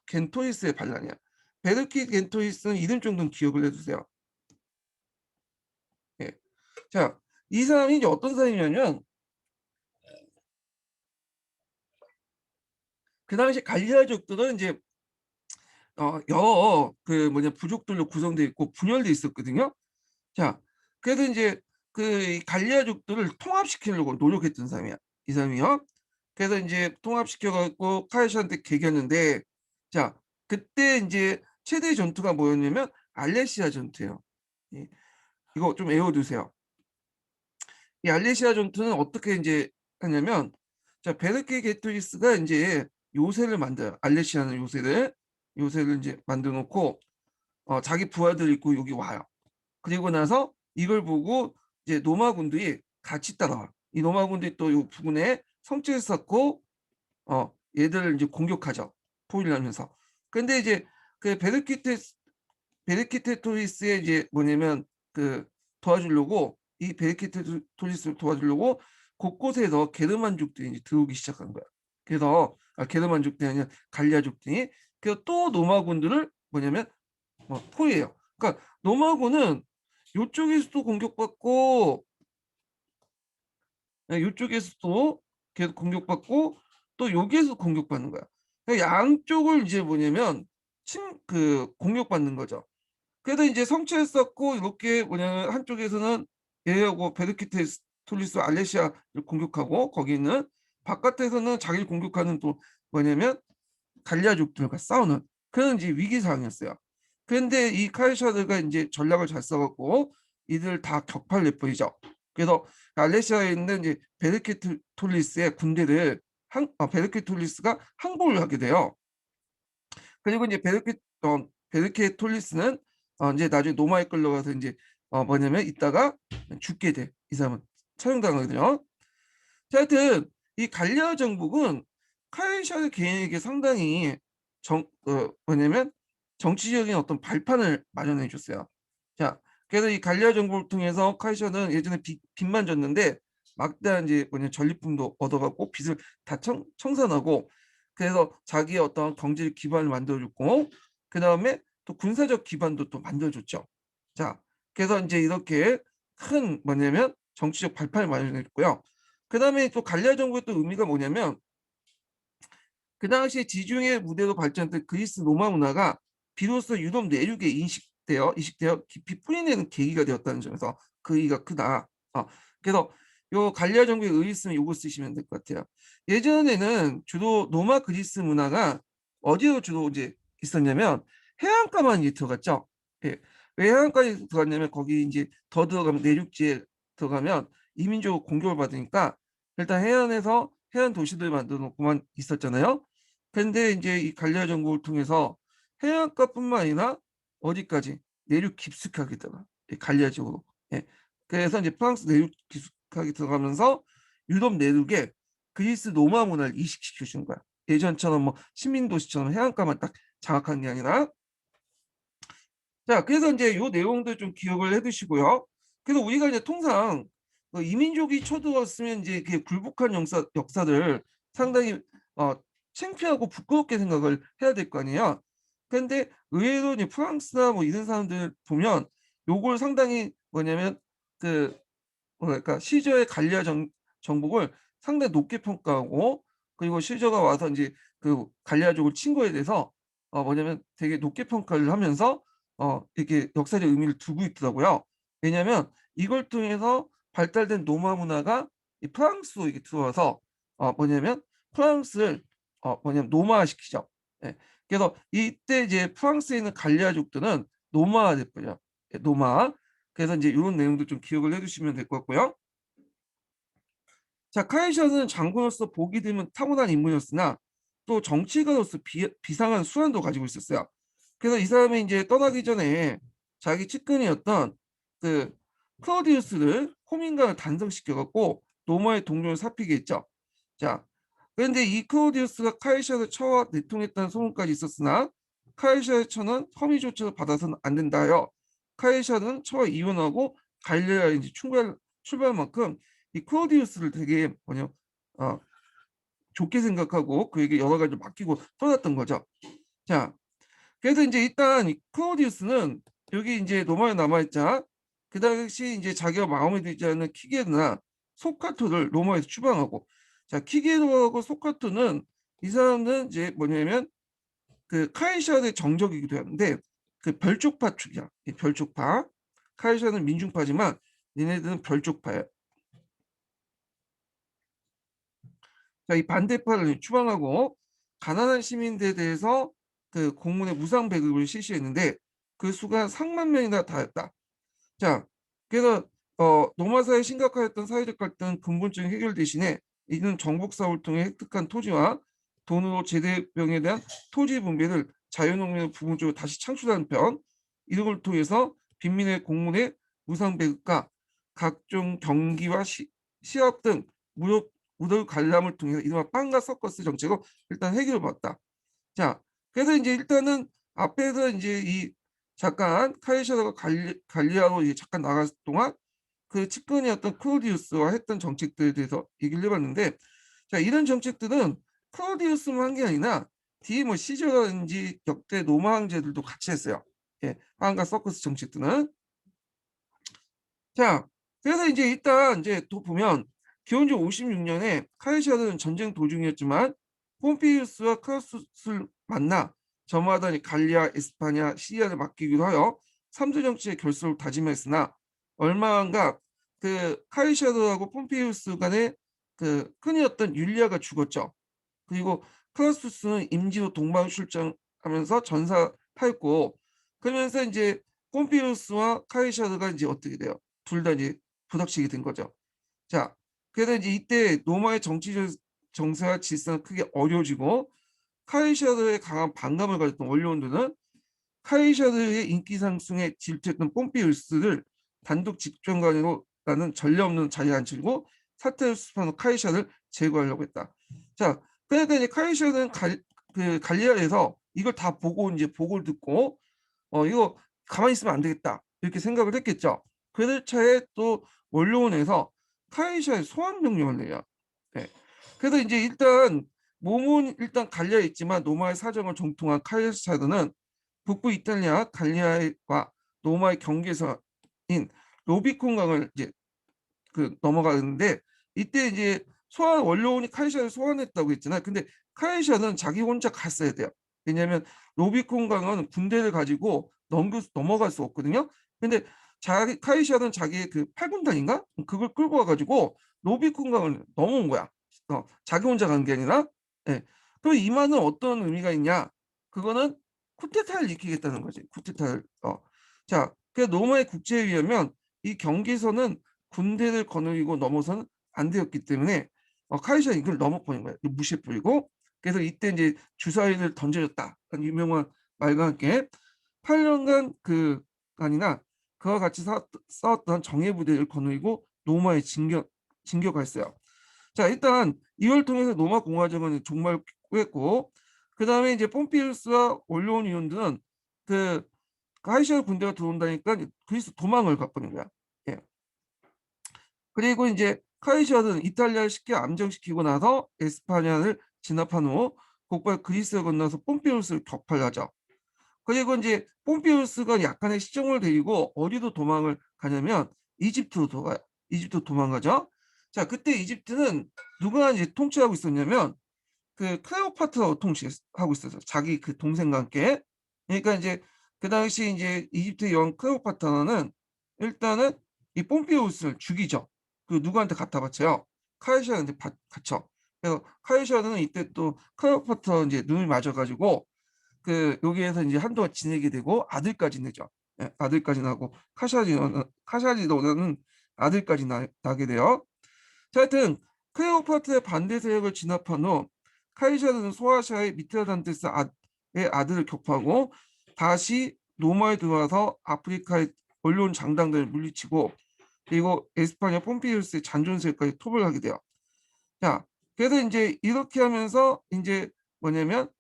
겐토이스의 반란이야. 베르키 겐토이스는 이름 정도는 기억을 해두세요. 예. 자, 이 사람이 이제 어떤 사람이냐면 그 당시 갈리아족들은 이제 여러 그 뭐냐 부족들로 구성되어 있고 분열돼 있었거든요. 자, 그래서 이제 그 갈리아족들을 통합시키려고 노력했던 사람이야. 이 사람이요. 그래서 이제 통합시켜갖고 카이샤한테 개겼는데, 자, 그때 이제 최대 전투가 뭐였냐면 알레시아 전투예요. 예, 이거 좀 외워두세요. 이 알레시아 전투는 어떻게 이제 하냐면, 자, 베르케 게토리스가 이제 요새를 만들어요. 알레시아는 요새를 이제 만들어 놓고 자기 부하들 있고 여기 와요. 그리고 나서 이걸 보고 이제 노마군들이 같이 따라와. 이 노마군들이 또 이 부근에 성체를 쌓고 얘들을 이제 공격하죠. 포위를 하면서. 근데 이제 그 베르키테토리스의 이제 뭐냐면 그 도와주려고 이 베르키테토리스를 도와주려고 곳곳에서 게르만족들이 이제 들어오기 시작한 거야. 그래서 게르만족들이 아니라 갈리아족들이 그래서 또 노마군들을 뭐냐면 포위해요. 그러니까 노마군은 이쪽에서도 공격받고 이쪽에서도 계속 공격받고 또 여기에서 공격받는 거야. 그러니까 양쪽을 이제 뭐냐면 공격받는 거죠. 그래서 이제 성체를 쌓고 이렇게 뭐냐면 한쪽에서는 얘하고 베르키테 톨리스 알레시아를 공격하고 거기 있는 바깥에서는 자기를 공격하는 또 뭐냐면 갈리아족들과 싸우는 그런 이제 위기 상황이었어요. 그런데 이 카이샤드가 이제 전략을 잘 써갖고 이들 다 격파를 내버리죠. 그래서 알레시아에 있는 이제 베르키톨리스의 군대를 베르키톨리스가 항복을 하게 돼요. 그리고 이제 베르키톨리스는 이제 나중에 노마에 끌려가서 이제 뭐냐면 이따가 죽게 돼. 이 사람은 처형당하거든요. 자, 하여튼 이 갈리아 정복은 카이샤르 개인에게 상당히 뭐냐면 정치적인 어떤 발판을 마련해 줬어요. 자, 그래서 이 갈리아 정복을 통해서 카이샤는 예전에 빚만 졌는데 막대한 이제 뭐냐 전리품도 얻어갖고 빚을 다 청산하고 그래서 자기의 어떤 경제 기반을 만들어줬고 그 다음에 또 군사적 기반도 또 만들어줬죠. 자, 그래서 이제 이렇게 큰 뭐냐면 정치적 발판을 마련했고요. 그 다음에 또 갈리아 정부의 또 의미가 뭐냐면 그 당시에 지중해 무대로 발전했던 그리스 로마 문화가 비로소 유럽 내륙에 이식되어 깊이 뿌리내는 계기가 되었다는 점에서 그 의의가 크다. 그래서 요 갈리아 정부의 의의 있으면 요거 쓰시면 될 것 같아요. 예전에는 주로 로마 그리스 문화가 어디로 주로 이제 있었냐면 해안가만 이제 들어갔죠. 예. 왜 해안가에 들어갔냐면 거기 이제 더 들어가면 내륙지에 들어가면 이민족 공격을 받으니까 일단 해안에서 해안 도시들 만들어 놓고만 있었잖아요. 근데 이제 이 갈리아 정국을 통해서 해안가뿐만 아니라 어디까지 내륙 깊숙하게 들어가 갈리아 지역으로. 예. 그래서 이제 프랑스 내륙 깊숙하게 들어가면서 유럽 내륙에 그리스 로마 문화를 이식시켜 주는 거야. 예전처럼 뭐 시민 도시처럼 해안가만 딱 장악하는 게 아니라. 자, 그래서 이제 요 내용들 좀 기억을 해두시고요. 그래서 우리가 이제 통상 이민족이 쳐들어왔으면 이제 그 굴복한 역사를 상당히 어, 창피하고 부끄럽게 생각을 해야 될 거 아니에요. 그런데 의외로 이제 프랑스나 뭐 이런 사람들 보면 요걸 상당히 뭐냐면 그 뭐랄까 시저의 갈리아 정복을 상당히 높게 평가하고 그리고 시저가 와서 이제 그 갈리아족을 친 거에 대해서 뭐냐면 되게 높게 평가를 하면서 이렇게 역사적 의미를 두고 있더라고요. 왜냐하면 이걸 통해서 발달된 로마 문화가 이 프랑스로 이게 들어와서 뭐냐면 프랑스를 뭐냐면 노마화 시키죠. 예. 그래서 이때 이제 프랑스에 있는 갈리아족들은 노마화 됐고요. 예, 노마화. 그래서 이제 이런 내용도 좀 기억을 해두시면 될 것 같고요. 자, 카이샤는 장군으로서 보기 드문 타고난 인물이었으나 또 정치가로서 비상한 수완도 가지고 있었어요. 그래서 이 사람이 이제 떠나기 전에 자기 측근이었던 그 클로디우스를 호민관을 단성시켜갖고 로마의 동료를 사피게 했죠. 자, 그런데 이 클로디우스가 카이샤를 처와 내통했다는 소문까지 있었으나 카이샤의 처는 허위조처를 받아서는 안 된다 하여 카이샤는 처와 이혼하고 갈릴리아에 이제 출발 만큼 이 클로디우스를 되게 좋게 생각하고 그에게 여러 가지 맡기고 떠났던 거죠. 자, 그래서 이제 일단 이 클로디우스는 여기 이제 로마에 남아있자 그 당시 이제 자기가 마음에 들지 않는 키게르나 소카토를 로마에서 추방하고, 자, 키게르하고 소카토는 이 사람은 이제 뭐냐면 그 카이사르의 정적이기도 한데 그 별쪽파 축이야. 이 별쪽파. 카이사르는 민중파지만 얘네들은 별쪽파야. 자, 이 반대파를 추방하고 가난한 시민들에 대해서 그 공문의 무상 배급을 실시했는데 그 수가 3만 명이나 다였다. 자, 그래서 노마사에 심각하였던 사회적 갈등 근본적인 해결 대신에 이는 정복 사업을 통해 획득한 토지와 돈으로 제대병에 대한 토지 분배를 자유농민을 부분적으로 다시 창출하는 편, 이걸 통해서 빈민의 공문의 무상 배급과 각종 경기와 시합 등 무료 관람을 통해서 이른바 빵과 서커스 정책으로 일단 해결을 받았다. 자, 그래서 이제 일단은 앞에서 이제 이 잠깐 카이사르가 갈리아로 이제 잠깐 나갔을 동안 그 측근이었던 클로디우스와 했던 정책들에 대해서 얘기를 해봤는데, 자, 이런 정책들은 클로디우스만 한 게 아니라 뒤에 뭐 시저라든지 역대 로마 황제들도 같이 했어요. 예, 빵과 서커스 정책들은. 자, 그래서 이제 일단 이제 또 보면 기원전 56년에 카이사르는 전쟁 도중이었지만 폼피우스와 크라수스를 만나 저마다 갈리아, 에스파냐, 시리아를 맡기기로 하여 삼두 정치의 결속을 다짐했으나 얼마 안가 그 카이사르하고 폼피우스 간의 그 큰이었던 율리아가 죽었죠. 그리고 크라수스는 임시로 동방 출장하면서 전사했고, 그러면서 이제 폼피우스와 카이사르가 이제 어떻게 돼요? 둘 다 이제 부닥치게 된 거죠. 자, 그래서 이제 이때 로마의 정치적 정세와 질서는 크게 어려워지고 카이사르의 강한 반감을 가졌던 원로원들은 카이사르의 인기 상승에 질투했던 폼피우스를 단독 집정관으로 라는 전례 없는 자리에 앉히고 사퇴를 수습한 카이사르를 제거하려고 했다. 자, 그러니까 이제 카이사르는 그 갈리아에서 이걸 다 보고 이제 보고를 듣고 이거 가만히 있으면 안 되겠다 이렇게 생각을 했겠죠. 그들 차에 또 원로원에서 카이사의 소환 명령을 내요. 네. 그래서 이제 일단 몸은 일단 갈리아에 있지만 로마의 사정을 정통한 카이사르는 북부 이탈리아 갈리아와 로마의 경계선인 로비콘 강을 이제 그 넘어가는데 이때 이제 소환 원로원이 카이샤를 소환했다고 했잖아요. 근데 카이샤는 자기 혼자 갔어야 돼요. 왜냐하면 로비콘 강은 군대를 가지고 넘어갈 수 없거든요. 근데 자기 카이샤는 자기의 그 8군단인가 그걸 끌고 와가지고 로비콘 강을 넘어온 거야. 자기 혼자 간 게 아니라. 예. 그럼 이 말은 어떤 의미가 있냐? 그거는 쿠데타를 일으키겠다는 거지. 쿠데타를. 자, 그 로마의 국제에 의하면 이 경계선은 군대를 거느리고 넘어서는 안 되었기 때문에 카이사는 이걸 넘어버린 거예요. 무시해버리고. 그래서 이때 이제 주사위를 던져줬다. 유명한 말과 함께 8년간 그 아니나 그와 같이 싸웠던 정예 부대를 거느리고 로마에 진격했어요. 자, 일단 이걸 통해서 로마 공화정은 종말했고, 그 다음에 이제 폼피우스와 원로원 위원들은 그 카이사르 군대가 들어온다니까 그리스 도망을 가버린 거야. 예. 그리고 이제 카이사르는 이탈리아를 쉽게 암정시키고 나서 에스파냐를 진압한 후 곧바로 그리스를 건너서 폼피우스를 격파하죠. 그리고 이제 폼피우스가 약간의 시정을 데리고 어디로 도망을 가냐면 이집트로 도망가요. 이집트 도망가죠. 자, 그때 이집트는 누가 이제 통치하고 있었냐면 그 클레오파트라가 통치하고 있었어요. 자기 그 동생과 함께. 그러니까 이제 그 당시 이제 이집트 여왕 클레오파트라는 일단은 이 폼피우스를 죽이죠. 그 누구한테 갖다 바쳐요? 카이사르한테 바쳐. 그래서 카이사르는 이때 또 클레오파트라 이제 눈을 맞아가지고 그 여기에서 이제 한동안 지내게 되고 아들까지 내죠. 예, 아들까지 나고 카샤리노는 아들까지 나게 돼요. 자, 하여튼 클레오파트라의 반대 세력을 진압한 후 카이사르는 소아시아의 미트라단테스의 아들을 격파하고 다시 로마에 들어와서 아프리카의 원로원 장당들을 물리치고 그리고 에스파냐 폼피우스의 잔존세까지 토벌하게 돼요. 자, 그래서 이제 이렇게 하면서 이제 뭐냐면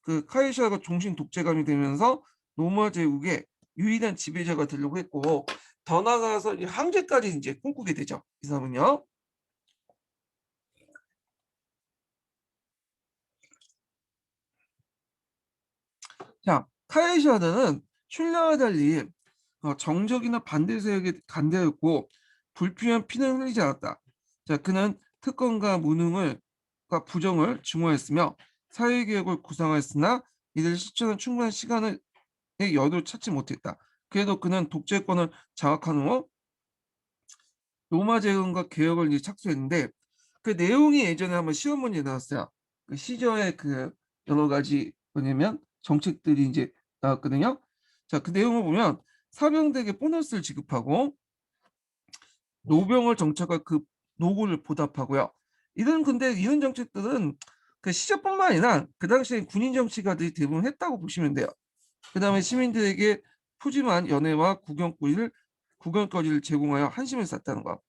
그 카이사르가 종신 독재감이 되면서 로마 제국의 유일한 지배자가 되려고 했고 더 나아가서 이제 황제까지 이제 꿈꾸게 되죠. 이 사람은요. 자, 카이샤드는 슐러와 달리 정적이나 반대 세력에 간대였고 불필요한 피는 흘리지 않았다. 자, 그는 특권과 무능과 부정을 증오했으며 사회개혁을 구상하였으나 이들 실천한 충분한 시간의 여유를 찾지 못했다. 그래도 그는 독재권을 장악한 후 로마 재건과 개혁을 이제 착수했는데 그 내용이 예전에 한번 시험 문제 나왔어요. 그 시저의 그 여러 가지 뭐냐면 정책들이 이제 나왔거든요. 자, 그 내용을 보면 사병들에게 보너스를 지급하고 노병을 정착할 그 노고를 보답하고요. 이런 정책들은 그 시저뿐만 아니라 그 당시에 군인 정치가들이 대부분 했다고 보시면 돼요. 그다음에 시민들에게 푸짐한 연회와 구경거리를 제공하여 한심을 샀다는 거.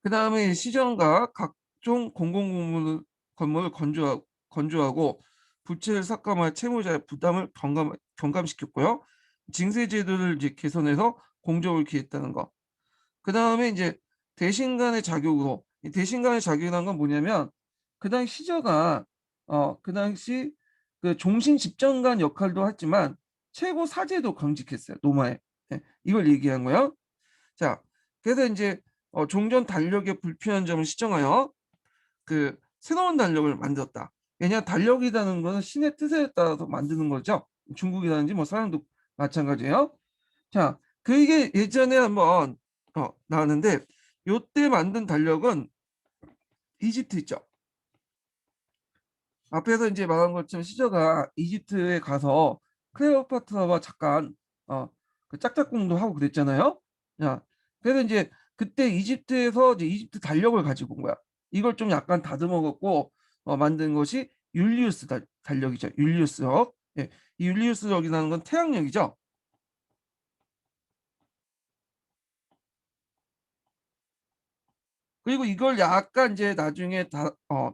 그다음에 시정과 각종 건물을 건조하고 부채를 삭감할 채무자의 부담을 경감시켰고요. 징세 제도를 이제 개선해서 공정을 기했다는 거. 그다음에 이제 대신간의 자격으로 이 대신간의 자격이라는 건 뭐냐면 그 당시 시저가 그 당시 그 종신 집정관 역할도 했지만 최고 사제도 겸직했어요. 로마에. 네, 이걸 얘기한 거예요. 자, 그래서 이제 종전 달력의 불필요한 점을 시정하여 그 새로운 달력을 만들었다. 왜냐 달력이라는 것은 신의 뜻에 따라서 만드는 거죠. 중국이라든지 뭐 서양도 마찬가지예요. 자, 그게 예전에 한번 나왔는데 요때 만든 달력은 이집트 있죠. 앞에서 이제 말한 것처럼 시저가 이집트에 가서 클레오파트라와 잠깐 그 짝짝꿍도 하고 그랬잖아요. 자, 그래서 이제 그때 이집트에서 이제 이집트 달력을 가지고 온 거야. 이걸 좀 약간 다듬어갖고 만든 것이 율리우스 달력이죠. 율리우스력. 예, 이 율리우스력이라는 건 태양력이죠. 그리고 이걸 약간 이제 나중에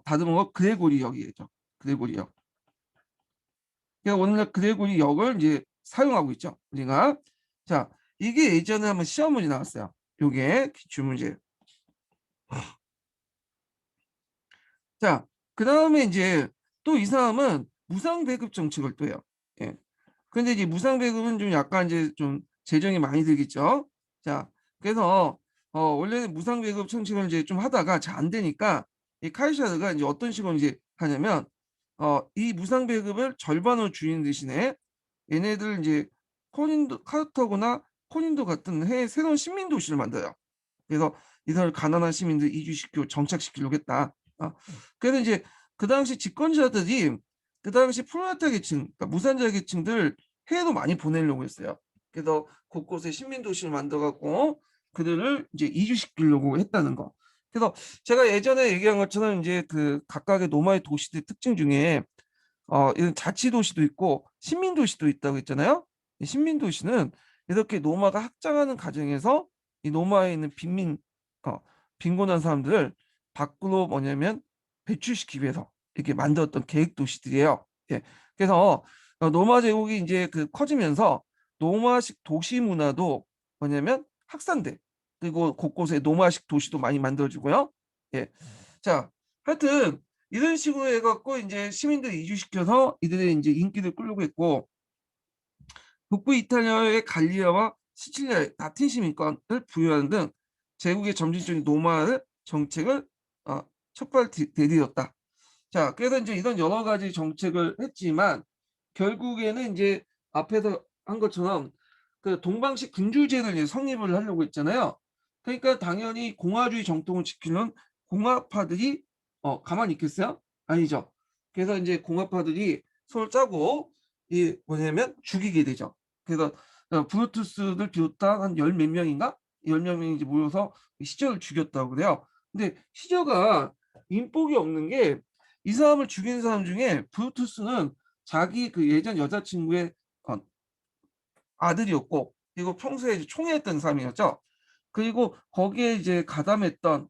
다듬은 거 그레고리 역이죠. 그레고리 역. 그래서 오늘날 그레고리 역을 이제 사용하고 있죠. 우리가. 자, 이게 예전에 한번 시험 문제 나왔어요. 요게 기출문제. 자, 그 다음에 이제 또 이 사람은 무상배급 정책을 또 해요. 예. 근데 이제 무상배급은 좀 약간 이제 좀 재정이 많이 들겠죠. 자, 그래서 원래는 무상배급 정책을 이제 좀 하다가 잘 안 되니까 이 카이샤르가 이제 어떤 식으로 이제 하냐면 이 무상배급을 절반으로 줄이는 대신에 얘네들 이제 카르타고나 코닌도 같은 해외 새로운 시민 도시를 만들어요. 그래서 이들 가난한 시민들 이주시키고 정착시키려고 했다. 그래서 이제 그 당시 집권자들이 그 당시 프롤레타리아 계층, 그러니까 무산자 계층들 해외로 많이 보내려고 했어요. 그래서 곳곳에 시민 도시를 만들어갖고 그들을 이제 이주시키려고 했다는 거. 그래서 제가 예전에 얘기한 것처럼 이제 그 각각의 노마의 도시들 특징 중에 이런 자치도시도 있고 신민도시도 있다고 했잖아요. 이 신민도시는 이렇게 노마가 확장하는 과정에서 이 노마에 있는 어, 빈곤한 사람들을 밖으로 뭐냐면 배출시키기 위해서 이렇게 만들었던 계획 도시들이에요. 예. 그래서 노마 제국이 이제 그 커지면서 노마식 도시 문화도 뭐냐면 확산돼. 그리고 곳곳에 노마식 도시도 많이 만들어지고요. 예. 자, 하여튼 이런 식으로 해갖고 이제 시민들 이주시켜서 이들의 이제 인기를 끌려고 했고 북부 이탈리아의 갈리아와 시칠리아에 라틴 시민권을 부여하는 등 제국의 점진적인 노마를 정책을 촉발 대디었다. 자, 그래서 이제 이런 여러 가지 정책을 했지만 결국에는 이제 앞에서 한 것처럼 그 동방식 군주제를 이제 성립을 하려고 했잖아요. 그러니까 당연히 공화주의 정통을 지키는 공화파들이 가만히 있겠어요? 아니죠. 그래서 이제 공화파들이 손을 짜고 이 뭐냐면 죽이게 되죠. 그래서 브루투스를 비롯한 한 열 몇 명인가? 열 몇 명이 이제 모여서 시저를 죽였다고 그래요. 근데 시저가 인복이 없는 게 이 사람을 죽인 사람 중에 브루투스는 자기 그 예전 여자친구의 어, 아들이었고 그리고 평소에 이제 총애했던 사람이었죠. 그리고 거기에 이제 가담했던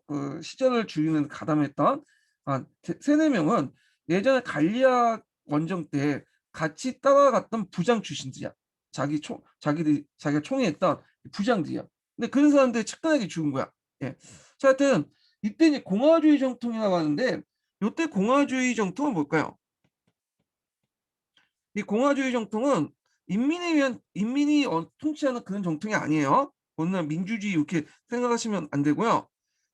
그 시절을 죽이는 가담했던 세네 명은 예전에 갈리아 원정 때 같이 따라갔던 부장 출신들이야. 자기가 총애했던 부장들이야. 근데 그런 사람들이 측근하게 죽은 거야. 예. 자, 하여튼 이때 이제 공화주의 정통이라고 하는데 이때 공화주의 정통은 뭘까요? 이 공화주의 정통은 인민이 통치하는 그런 정통이 아니에요. 오늘 민주주의 이렇게 생각하시면 안 되고요.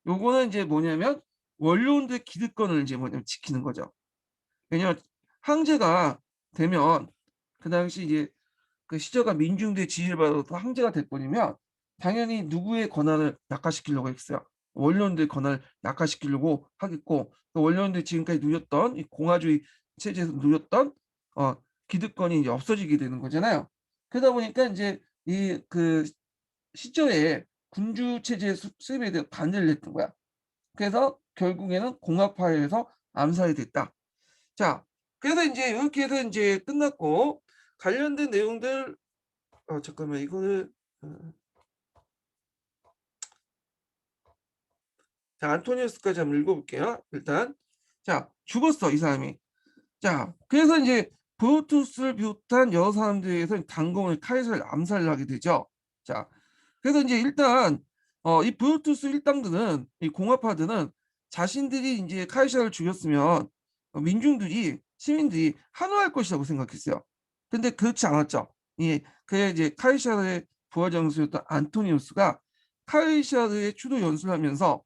요거는 이제 뭐냐면 원로원들의 기득권을 이제 뭐냐면 지키는 거죠. 왜냐면 황제가 되면 그 당시 이제 그 시저가 민중들의 지지를 받아서 황제가 될 뿐이면 당연히 누구의 권한을 약화시키려고 했어요. 원로원들의 권한을 약화시키려고 하겠고, 그 원로원들이 지금까지 누렸던 이 공화주의 체제에서 누렸던 어, 기득권이 이제 없어지게 되는 거잖아요. 그러다 보니까 이제 이 그 시저의 군주 체제 수립에 대해 반대를 했던 거야. 그래서 결국에는 공화파에서 암살이 됐다. 자, 그래서 이제 이렇게 해서 이제 끝났고, 관련된 내용들 잠깐만 이거를 어, 자, 안토니우스까지 한번 읽어볼게요. 일단 자, 죽었어 이 사람이. 자, 그래서 이제 브루투스를 비롯한 여러 사람들에 의해서 단검을 카이사를 암살을 하게 되죠. 자, 그래서 이제 일단 이 브루투스 일당들은 이 공화파들은 자신들이 이제 카이사를 죽였으면 민중들이 시민들이 환호할 것이라고 생각했어요. 근데 그렇지 않았죠. 그에 이제 카이사르의 부하 장수였던 안토니우스가 카이사르의 추도 연수를 하면서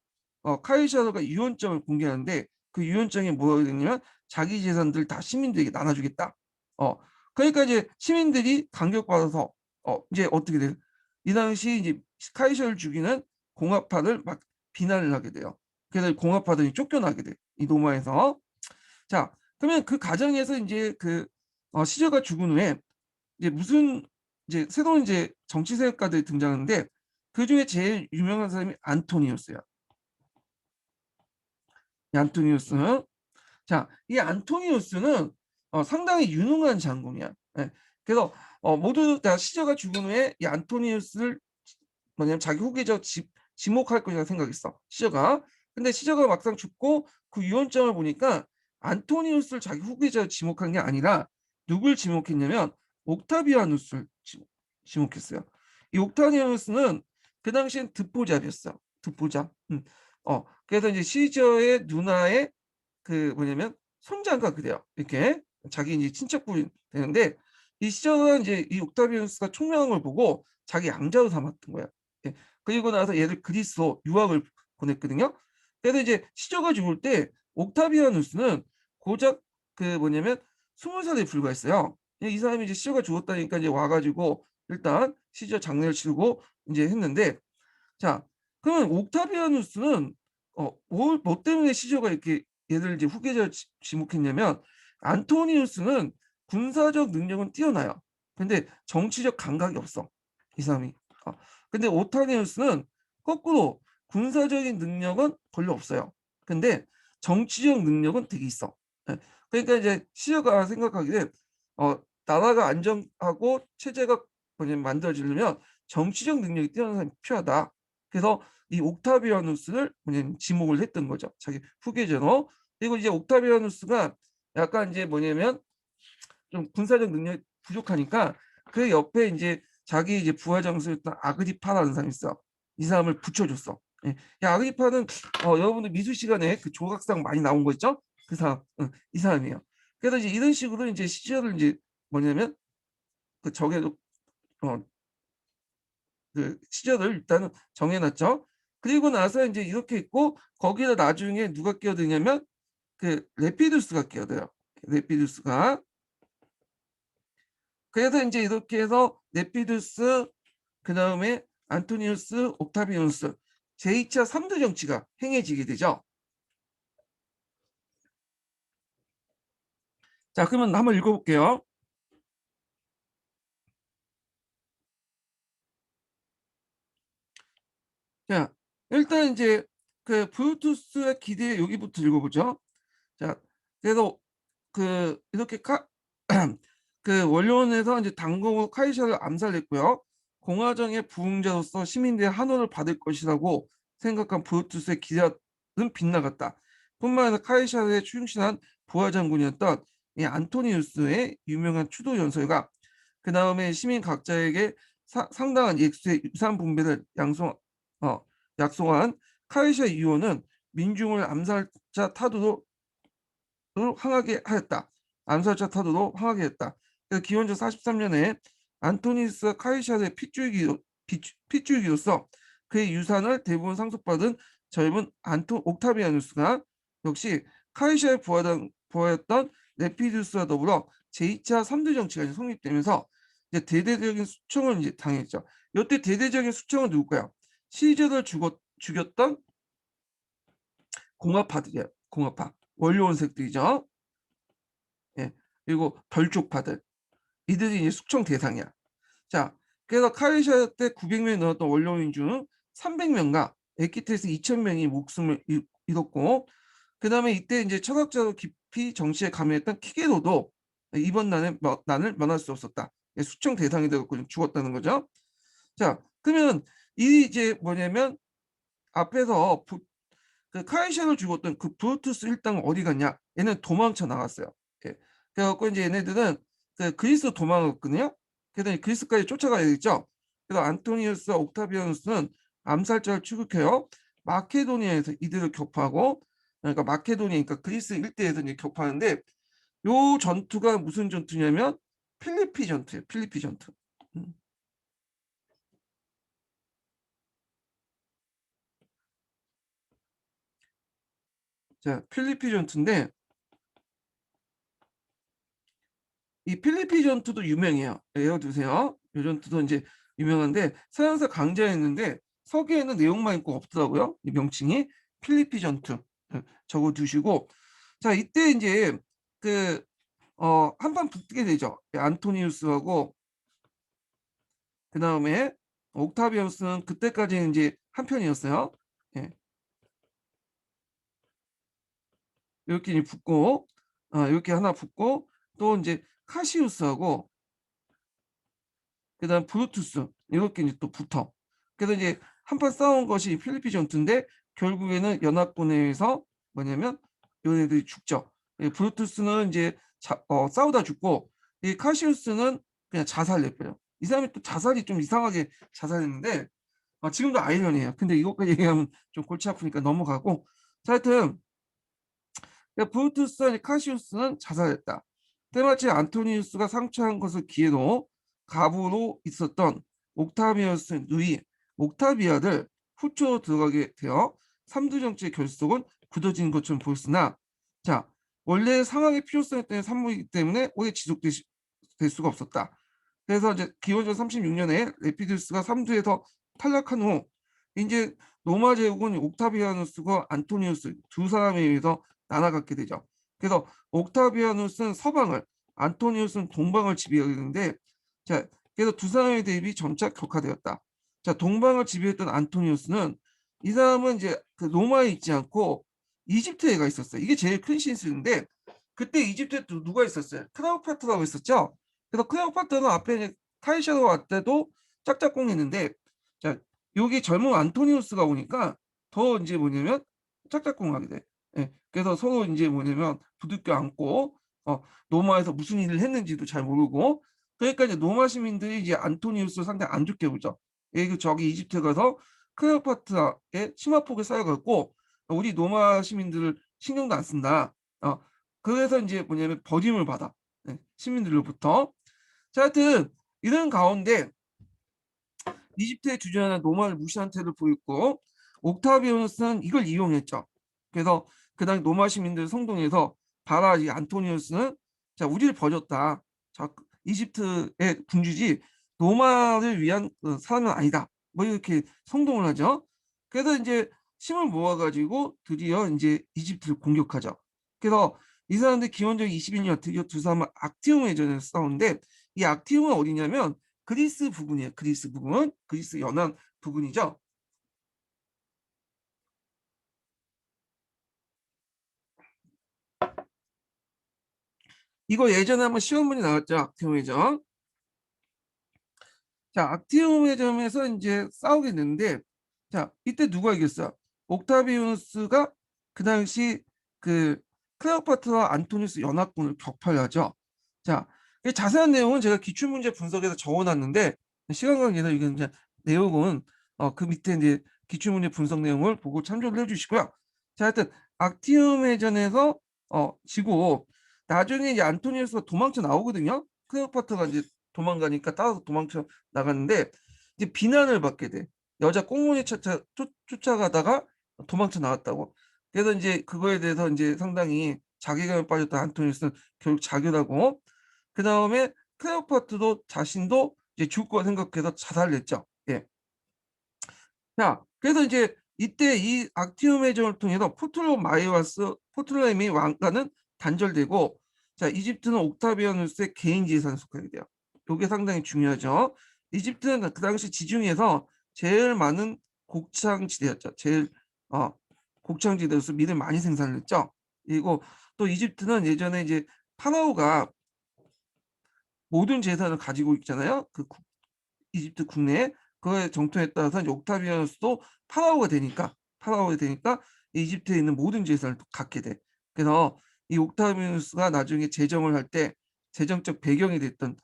카이사르가 유언장을 공개하는데 그 유언장에 뭐가 되냐면 자기 재산들 다 시민들에게 나눠주겠다. 어, 그러니까 이제 시민들이 감격받아서 이제 어떻게 돼요? 이 당시 이제 카이사를 죽이는 공화파를 막 비난을 하게 돼요. 그래서 공화파들이 쫓겨나게 돼. 이 노마에서. 자, 그러면 그 과정에서 이제 시저가 죽은 후에 이제 무슨 이제 새로운 이제 정치 세력가들이 등장하는데 그 중에 제일 유명한 사람이 안토니우스야. 이 안토니우스는 자, 이 안토니우스는 상당히 유능한 장군이야. 예. 그래서 모두 다 시저가 죽은 후에 이 안토니우스를 뭐냐면 자기 후계자 지목할 것이라 생각했어. 시저가. 근데 시저가 막상 죽고 그 유언장을 보니까 안토니우스를 자기 후계자 지목한 게 아니라 누굴 지목했냐면 옥타비아누스를 지목했어요. 이 옥타비아누스는 그 당시엔 듣보잡이었어. 듣보잡. 그래서 이제 시저의 누나의 그 뭐냐면 손자가 그래요. 이렇게 자기 이제 친척분이 되는데 이 시저가 이제 이 옥타비아누스가 총명한 걸 보고 자기 양자로 삼았던 거야. 예. 그리고 나서 얘를 그리스로 유학을 보냈거든요. 그래서 이제 시저가 죽을 때 옥타비아누스는 고작 그 뭐냐면 20살에 불과했어요. 이 사람이 이제 시저가 죽었다니까 이제 와가지고 일단 시저 장례를 치르고 이제 했는데 자 그러면 옥타비아누스는 뭐 때문에 시저가 이렇게 얘를 이제 후계자 지목했냐면 안토니우스는 군사적 능력은 뛰어나요. 근데 정치적 감각이 없어. 이 사람이. 어, 근데 오타니우스는 거꾸로 군사적인 능력은 별로 없어요. 근데 정치적 능력은 되게 있어. 예. 그러니까 이제 시저가 생각하기에 나라가 안정하고 체제가 뭐냐면 만들어지려면 정치적 능력이 뛰어난 사람이 필요하다. 그래서 이 옥타비아누스를 뭐냐면 지목을 했던 거죠. 자기 후계자로. 그리고 이제 옥타비아누스가 약간 이제 뭐냐면 좀 군사적 능력이 부족하니까 그 옆에 이제 자기 이제 부하 장수였던 아그리파라는 사람이 있어. 이 사람을 붙여줬어. 예. 이 아그리파는 여러분들 미술 시간에 그 조각상 많이 나온 거 있죠? 그 사람, 이 사람이에요. 그래서 이제 이런 식으로 이제 시절을 이제 뭐냐면 그 적에도 그 시절을 일단은 정해놨죠. 그리고 나서 이제 이렇게 있고 거기다 나중에 누가 끼어드냐면 그 레피두스가 끼어들어요. 레피두스가. 그래서 이제 이렇게 해서 레피두스 그 다음에 안토니우스, 옥타비누스 제2차 3대 정치가 행해지게 되죠. 자, 그러면 한번 읽어볼게요. 자, 일단 이제 그 브루투스의 기대 여기부터 읽어보죠. 자, 그래서 이렇게 그 원료원에서 이제 당공으로 카이샤를 암살했고요. 공화정의 부흥자로서 시민들의 환호를 받을 것이라고 생각한 브루투스의 기대는 빗나갔다. 뿐만 아니라 카이샤르에 충실한 부하 장군이었던 이 안토니우스의 유명한 추도 연설가, 그 다음에 시민 각자에게 상당한 액수의 유산 분배를 어, 약속한 카이샤 이호는 민중을 암살자 타도로 항하게 하였다. 암살자 타도로 항하게 했다. 그래서 기원전 43년에 안토니우스가 카이샤르의 핏줄기로서 그의 유산을 대부분 상속받은 젊은 옥타비아누스가 역시 카이샤의 부하였던 레피두스와 더불어 제2차 3대 정치가 성립되면서 이제 대대적인 수청을 이제 당했죠. 이때 대대적인 수청은 누굴까요? 시저를 죽였던 공화파들이에요. 공화파 원로원색들이죠. 예. 그리고 별족파들 이들이 이제 숙청 대상이야. 자, 그래서 카이샤 때 900명이 넘었던 원로인 중 300명과 에키테스 2000명이 목숨을 잃었고, 그 다음에 이때 이제 철학자로 깊이 정치에 감행했던 키게로도 이번 난을 면할 수 없었다. 숙청 대상이 되고 죽었다는 거죠. 자, 그러면 이 이제 뭐냐면 앞에서 그 카이샤를 죽었던 그 브루투스 일당은 어디 갔냐? 얘는 도망쳐 나갔어요. 예. 그래갖고 이제 얘네들은 그 그리스 도망갔거든요. 그래서 그리스까지 쫓아가야 되겠죠. 그래서 안토니우스와 옥타비아누스는 암살자를 추격해요. 마케도니아에서 이들을 격파하고, 그러니까 마케도니아, 그러니까 그리스 일대에서 이제 격파하는데, 요 전투가 무슨 전투냐면 필리피 전투예요. 필리피 전투. 음. 자, 필리피 전투인데 이 필리피 전투도 유명해요. 외워두세요. 이 전투도 이제 유명한데 서양사 강좌였는데 서기에는 내용만 있고 없더라고요. 이 명칭이 필리피 전투 적어두시고, 자 이때 이제 그 한판 붙게 되죠. 안토니우스하고 그 다음에 옥타비우스는 그때까지는 이제 한 편이었어요. 예, 이렇게 이제 붙고 이렇게 하나 붙고 또 이제 카시우스하고 그다음 브루투스 이렇게 이제 또 붙어. 그래서 이제 한판 싸운 것이 필리피 전투인데 결국에는 연합군에 의해서 뭐냐면 얘네들이 죽죠. 브루투스는 이제 싸우다 죽고 이 카시우스는 그냥 자살했고요. 이 사람이 또 자살이 좀 이상하게 자살했는데 지금도 아이러니해요. 근데 이것까지 얘기하면 좀 골치 아프니까 넘어가고. 자, 하여튼 브루투스와 카시우스는 자살했다. 때마침 안토니우스가 상처한 것을 기회로 가부로 있었던 옥타비아누스 누이 옥타비아를 후초로 들어가게 되어 삼두 정치의 결속은 굳어진 것처럼 보였으나, 자 원래 상황의 필요성에 따른 산물이기 때문에 오래 지속될 수가 없었다. 그래서 이제 기원전 36년에 레피두스가 삼두에서 탈락한 후 이제 로마 제국은 옥타비아누스와 안토니우스 두 사람에 의해서 나눠갖게 되죠. 그래서 옥타비아누스는 서방을, 안토니우스는 동방을 지배하게 되는데, 자 그래서 두 사람의 대립이 점차 격화되었다. 자 동방을 지배했던 안토니우스는 이 사람은 이제 그 로마에 있지 않고 이집트에 가 있었어요. 이게 제일 큰 신수인데 그때 이집트에 또 누가 있었어요? 클레오파트라고 있었죠. 그래서 클레오파트는 앞에 카이샤로 왔때도 짝짝꿍했는데, 자 여기 젊은 안토니우스가 오니까 더 이제 뭐냐면 짝짝꿍하게 돼. 예, 그래서 서로 이제 뭐냐면 부둥켜 안고 로마에서 무슨 일을 했는지도 잘 모르고, 그러니까 이제 로마 시민들이 이제 안토니우스 상당히 안 좋게 보죠. 예, 그 저기 이집트 가서 클레오파트라의 치마폭에 쌓여갖고 우리 로마 시민들을 신경도 안 쓴다. 그래서 이제 뭐냐면 버림을 받아. 네, 시민들로부터. 자, 하여튼 이런 가운데 이집트의 주저하는 로마를 무시한 태도를 보였고 옥타비아누스는 이걸 이용했죠. 그래서 그 당시 로마 시민들 성동에서 바라 이 안토니우스는 자 우리를 버렸다. 자 이집트의 군주지 로마를 위한 사람은 아니다. 뭐 이렇게 성동을 하죠. 그래서 이제 힘을 모아가지고 드디어 이제 이집트를 공격하죠. 그래서 이 사람들 기원전 21년 드디어 두 사람은 악티움 해전에서 싸우는데 이 악티움은 어디냐면 그리스 부근이에요. 그리스 부근, 그리스 연안 부근이죠. 이거 예전에 한번 시험 문제 나왔죠. 악티움 해전. 자, 악티움 해전에서 이제 싸우게 됐는데, 자, 이때 누가 이겼어요? 옥타비우스가 그 당시 그 클레오파트라 안토니우스 연합군을 격파를 하죠. 자, 이 자세한 내용은 제가 기출문제 분석에서 적어놨는데 시간 관계에서 이건 이제 내용은 그 밑에 이제 기출문제 분석 내용을 보고 참조를 해주시고요. 자, 하여튼 악티움 해전에서 지고 나중에 이제 안토니우스가 도망쳐 나오거든요. 클레오파트라가 이제 도망가니까 따라서 도망쳐 나갔는데 이제 비난을 받게 돼. 여자 꽁무니 쫓아가다가 도망쳐 나왔다고. 그래서 이제 그거에 대해서 이제 상당히 자괴감에 빠졌던 안토니우스는 결국 자결하고, 그다음에 클레오파트도 자신도 이제 죽을 거 생각해서 자살을 했죠. 예. 자, 그래서 이제 이때 이 악티움 해전을 통해서 포톨레미 왕가는 단절되고, 자, 이집트는 옥타비아누스의 개인 재산에 속하게 돼요. 이게 상당히 중요하죠. 이집트는 그 당시 지중해에서 제일 많은 곡창지대였죠. 제일 곡창지대로서 밀을 많이 생산을 했죠. 그리고 또 이집트는 예전에 이제 파라오가 모든 재산을 가지고 있잖아요. 이집트 국내에. 그거에 정통에 따라서 옥타비아누스도 파라오가 되니까 이집트에 있는 모든 재산을 갖게 돼. 그래서 이 옥타비아누스가 나중에 재정을 할 때 재정적 배경이 됐던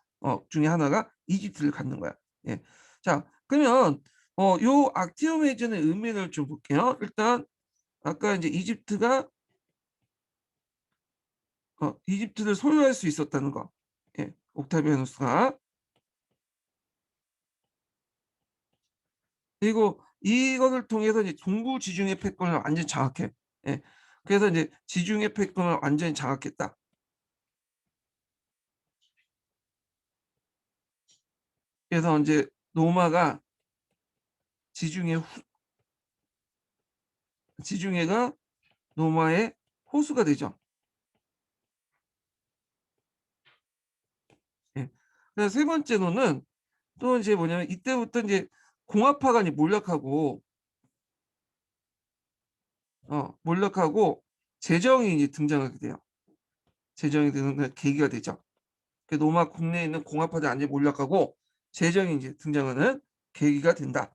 중에 하나가 이집트를 갖는 거야. 예. 자, 그러면 요 악티움 해전의 의미를 좀 볼게요. 일단 아까 이제 이집트를 소유할 수 있었다는 거. 예. 옥타비아누스가. 그리고 이것을 통해서 이제 동부 지중해 패권을 완전히 장악해. 예. 그래서 이제 지중해 패권을 완전히 장악했다. 그래서 이제 로마가 지중해가 로마의 호수가 되죠. 예. 그래서 세 번째로는 또 이제 뭐냐면 이때부터 이제 공화파가 이제 몰락하고 재정이 이제 등장하게 돼요. 재정이 되는 계기가 되죠. 그 로마 국내에 있는 공화파들 완전히 몰락하고 재정이 이제 등장하는 계기가 된다.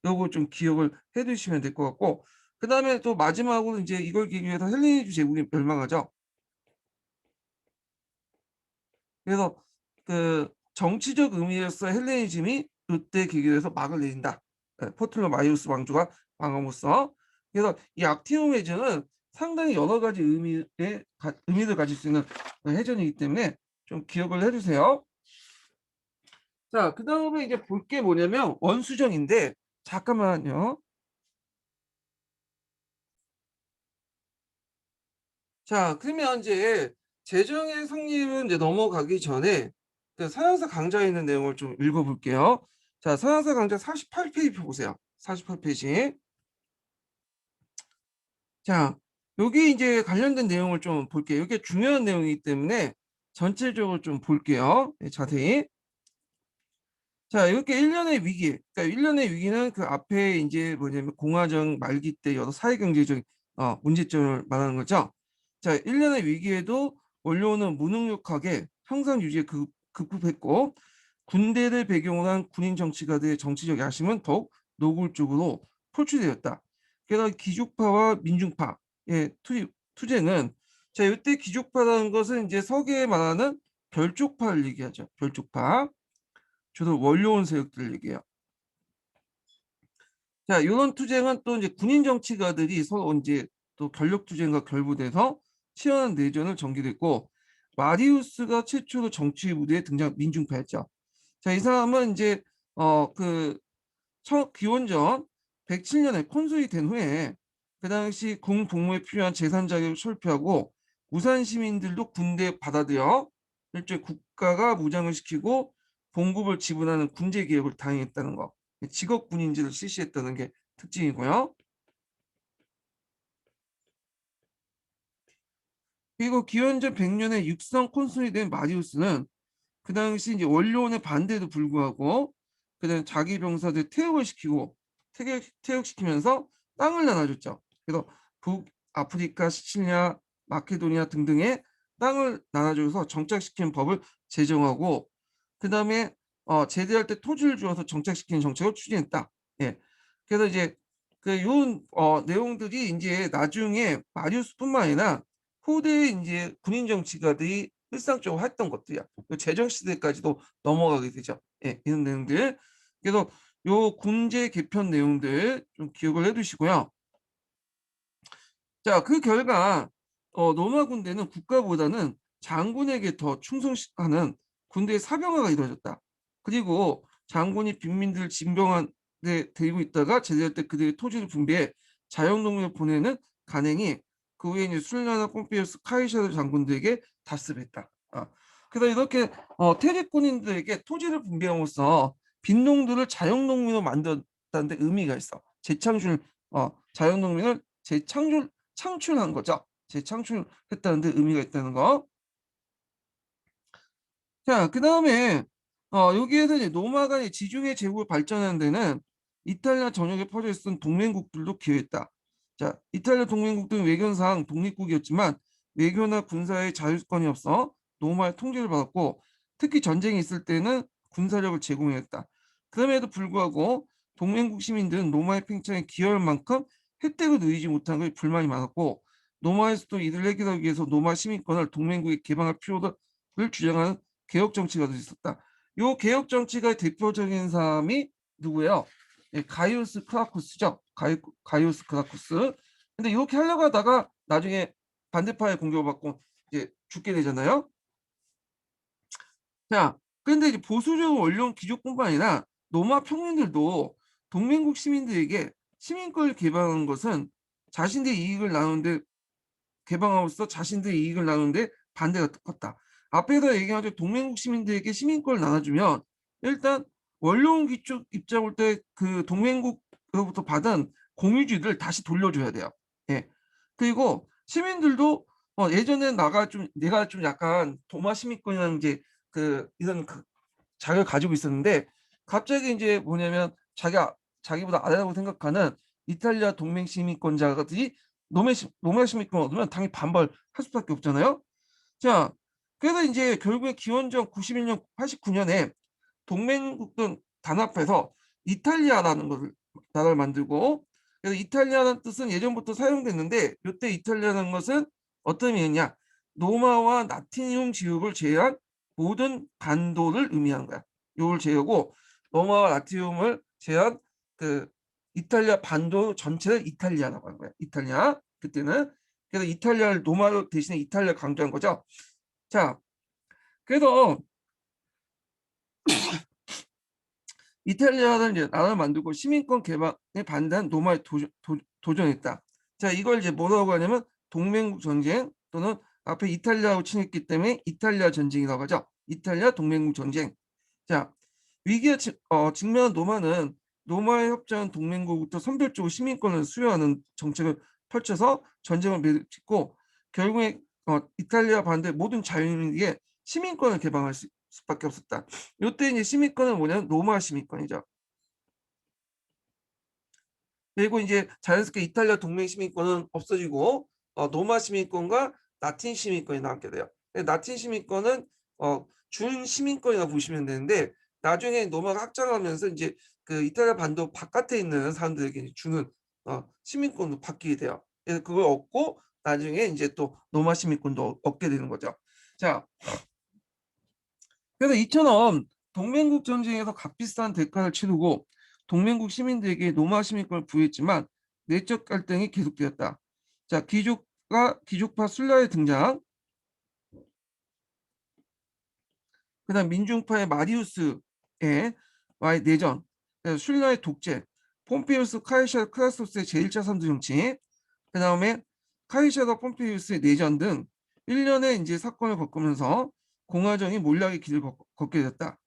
요거 좀 기억을 해두시면 될 것 같고, 그 다음에 또 마지막으로 이제 이걸 계기로 해서 헬레니즘 제국이 멸망하죠. 그래서 그 정치적 의미에서 헬레니즘이 이때 계기로 해서 막을 내린다. 포툴로마이오스 왕조가 망함으로써. 그래서 이 악티움 해전은 상당히 여러 가지 의미를 가질 수 있는 해전이기 때문에 좀 기억을 해주세요. 자, 그 다음에 이제 볼 게 뭐냐면 원수정인데, 잠깐만요. 자, 그러면 이제 재정의 성립은 이제 넘어가기 전에 그 서양사 강좌에 있는 내용을 좀 읽어볼게요. 자, 서양사 강좌 48페이지 보세요. 48페이지. 자, 여기 이제 관련된 내용을 좀 볼게요. 이게 중요한 내용이기 때문에 전체적으로 좀 볼게요. 네, 자세히. 자, 이렇게 1년의 위기. 그러니까 1년의 위기는 그 앞에 이제 뭐냐면 공화정 말기 때 여러 사회경제적 문제점을 말하는 거죠. 자, 1년의 위기에도 원로는 무능력하게 형상 유지에 급급했고, 군대를 배경으로 한 군인 정치가들의 정치적 야심은 더욱 노골적으로 표출되었다. 게다가 기족파와 민중파의 투쟁은, 자, 이때 기족파라는 것은 이제 서기에 말하는 별족파를 얘기하죠. 별족파. 주로 원로원 세력들 얘기해요. 자, 이런 투쟁은 또 이제 군인 정치가들이 서로 이제 또 권력 투쟁과 결부돼서 치열한 내전을 전개됐고, 마리우스가 최초로 정치 무대에 등장 민중파였죠. 자, 이 사람은 이제 그 기원전 107년에 콘sul이 된 후에 그 당시 군복무에 필요한 재산 자격을 철폐하고 무산 시민들도 군대에 받아들여 일종의 국가가 무장을 시키고 봉급을 지불하는 군제 개혁을 당했다는 거. 직업 군인제를 실시했다는 게 특징이고요. 그리고 기원전 100년에 육성 콘sul이 된 마리우스는 그 당시 이제 원료원의 반대에도 불구하고 그다음 자기 병사들 퇴역을 시키고 퇴역시키면서 땅을 나눠줬죠. 그래서 북아프리카, 시칠리아, 마케도니아 등등의 땅을 나눠줘서 정착시키는 법을 제정하고, 그다음에 제대할 때 토지를 주어서 정착시키는 정책을 추진했다. 예. 그래서 이제 요 내용들이 이제 나중에 마리우스뿐만 아니라 후대 이제 군인 정치가들이 일상적으로 했던 것들이야. 제정 시대까지도 넘어가게 되죠. 예, 이런 내용들. 그래서 요 군제 개편 내용들 좀 기억을 해두시고요. 자, 그 결과 로마 군대는 국가보다는 장군에게 더 충성하는 군대의 사병화가 이루어졌다. 그리고 장군이 빈민들을 징병한 데 데리고 있다가 제대할 때 그들의 토지를 분배해 자영농민을 보내는 간행이 그 후에 이제 술라나 폼페이우스 카이사르 장군들에게 답습했다. 그래서 이렇게 퇴직군인들에게 토지를 분배함으로써 빈농들을 자영농민으로 만들었다는 데 의미가 있어. 재창출 자영농민을 창출한 거죠. 재창출했다는 데 의미가 있다는 거. 자, 그다음에 여기에서 이제 로마 간의 지중해 제국을 발전하는 데는 이탈리아 전역에 퍼져 있었던 동맹국들도 기여했다. 자, 이탈리아 동맹국들은 외교상 독립국이었지만 외교나 군사의 자율권이 없어 로마의 통제를 받았고 특히 전쟁이 있을 때는 군사력을 제공했다. 그럼에도 불구하고 동맹국 시민들은 로마의 팽창에 기여할 만큼 혜택을 누리지 못한 것에 불만이 많았고 로마에서도 이를 해결하기 위해서 로마 시민권을 동맹국에 개방할 필요를 주장하는 개혁 정치가 있었다. 요 개혁 정치가 대표적인 사람이 누구예요? 예, 가이우스 크라쿠스죠. 가이우스 크라쿠스. 근데 이렇게 하려고 하다가 나중에 반대파의 공격을 받고 이제 죽게 되잖아요. 자, 근데 이제 보수적 원론 귀족뿐만 아니라 로마 평민들도 동맹국 시민들에게 시민권을 개방한 것은 자신들의 이익을 나누는데 개방함으로써 자신들의 이익을 나누는데 반대가 컸다. 앞에서 얘기한 죠 동맹국 시민들에게 시민권을 나눠주면 일단 원로원 귀족 입장 볼 때 그 동맹국으로부터 받은 공유지를 다시 돌려줘야 돼요. 예. 그리고 시민들도 예전에 내가 좀 약간 도마 시민권이라는 이제 이런 자격을 가지고 있었는데 갑자기 이제 뭐냐면 자기보다 아래라고 생각하는 이탈리아 동맹 시민권자들이 로마 시민권을 얻으면 당연히 반발할 수밖에 없잖아요. 자, 그래서 이제 결국에 기원전 91년, 89년에 동맹국들 단합해서 이탈리아라는 것을 나라를 만들고 그래서 이탈리아라는 뜻은 예전부터 사용됐는데 이때 이탈리아라는 것은 어떤 의미였냐? 로마와 라틴형 지역을 제외한 모든 반도를 의미하는 거야. 요걸 제외하고 로마와 라틴형을 제외한 그 이탈리아 반도 전체를 이탈리아라고 하는 거야. 이탈리아. 그때는 그래서 이탈리아를 로마로 대신에 이탈리아 강조한 거죠. 자, 그래서 이탈리아는 이제 나라를 만들고 시민권 개방에 반대한 로마에 도전했다. 자, 이걸 이제 뭐라고 하냐면 동맹국 전쟁 또는 앞에 이탈리아하고 친했기 때문에 이탈리아 전쟁이라고 하죠. 이탈리아 동맹국 전쟁. 자, 위기에 직면한 로마는 로마에 협조한 동맹국부터 선별적으로 시민권을 수여하는 정책을 펼쳐서 전쟁을 맺고 결국에 이탈리아 반대 모든 자유민에게 시민권을 개방할 수밖에 없었다. 이때 이제 시민권은 뭐냐면 로마 시민권이죠. 그리고 이제 자연스럽게 이탈리아 동맹 시민권은 없어지고 로마 시민권과 라틴 시민권이 남게 돼요. 라틴 시민권은 준 시민권이라고 보시면 되는데 나중에 로마가 확장하면서 이제 그 이탈리아 반도 바깥에 있는 사람들에게 주는 시민권도 바뀌게 돼요. 그래서 그걸 얻고 나중에 이제 또 로마 시민권도 얻게 되는 거죠. 자, 그래서 이처럼 동맹국 전쟁에서 값비싼 대가를 치르고 동맹국 시민들에게 로마 시민권을 부여했지만 내적 갈등이 계속되었다. 자, 귀족파 술라의 등장, 그다음 민중파의 마리우스와의 내전, 술라의 독재, 폼페이우스 카이샤 크라소스의 제1차 선두 정치, 그다음에 카이샤와 폼페이우스의 내전 등 일련의 이제 사건을 겪으면서 공화정이 몰락의 길을 걷게 됐다.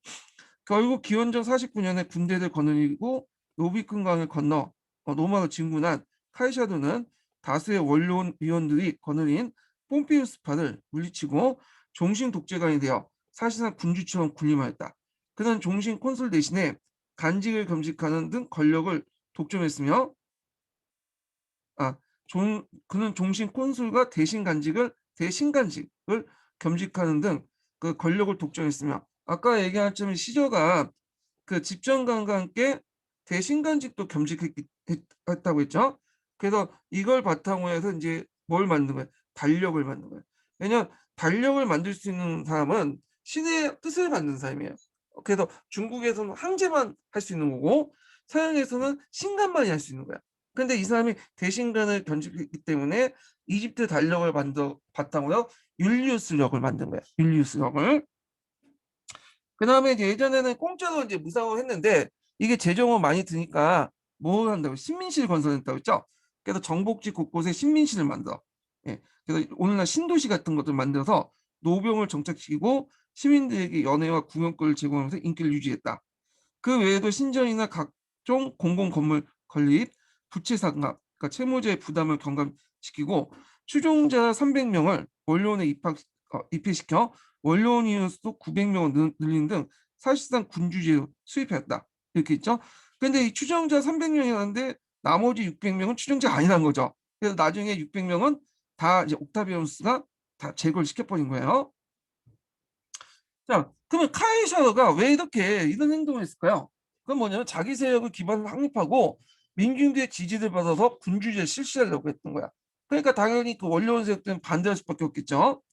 결국 기원전 49년에 군대를 거느리고 노비큰 강을 건너 로마로 진군한 카이사도는 다수의 원로원 위원들이 거느린 폼피우스파를 물리치고 종신 독재관이 되어 사실상 군주처럼 군림하였다. 그는 종신 콘술 대신에 간직을 겸직하는 등 권력을 독점했으며 그는 종신 콘술과 대신간직을 겸직하는 등 그 권력을 독점했으며 아까 얘기한 것처럼 시저가 그 집정관과 함께 대신간직도 겸직했다고 했죠. 그래서 이걸 바탕으로 해서 이제 뭘 만든 거예요? 달력을 만든 거예요. 왜냐하면 달력을 만들 수 있는 사람은 신의 뜻을 받는 사람이에요. 그래서 중국에서는 황제만 할 수 있는 거고 서양에서는 신관만이 할 수 있는 거야. 근데 이 사람이 대신간을 견직했기 때문에 이집트 달력을 바탕으로 율리우스력을 만든 거야. 율리우스력을. 그다음에 이제 예전에는 공짜로 이제 무상으로 했는데 이게 재정은 많이 드니까 뭐 한다고 신민실 건설했다고 했죠. 그래서 정복지 곳곳에 신민실을 만들어. 예. 그래서 오늘날 신도시 같은 것들 만들어서 노병을 정착시키고 시민들에게 연회와 구경거리를 제공하면서 인기를 유지했다. 그 외에도 신전이나 각종 공공 건물 건립, 부채 상각, 그러니까 채무자의 부담을 경감시키고 추종자 300명을 원로원에 입회시켜 원로원 인원 수 900명을 늘리는 등 사실상 군주제로 수입했다. 이렇게 있죠. 근데 이 추정자 300명이라는데 나머지 600명은 추정자 아니라는 거죠. 그래서 나중에 600명은 다 이제 옥타비아누스가 다 제거를 시켜버린 거예요. 자, 그러면 카이사르가 왜 이렇게 이런 행동을 했을까요? 그건 뭐냐면 자기 세력을 기반으로 확립하고 민중들의 지지를 받아서 군주제를 실시하려고 했던 거야. 그러니까 당연히 그 원로원 세력들은 반대할 수밖에 없겠죠.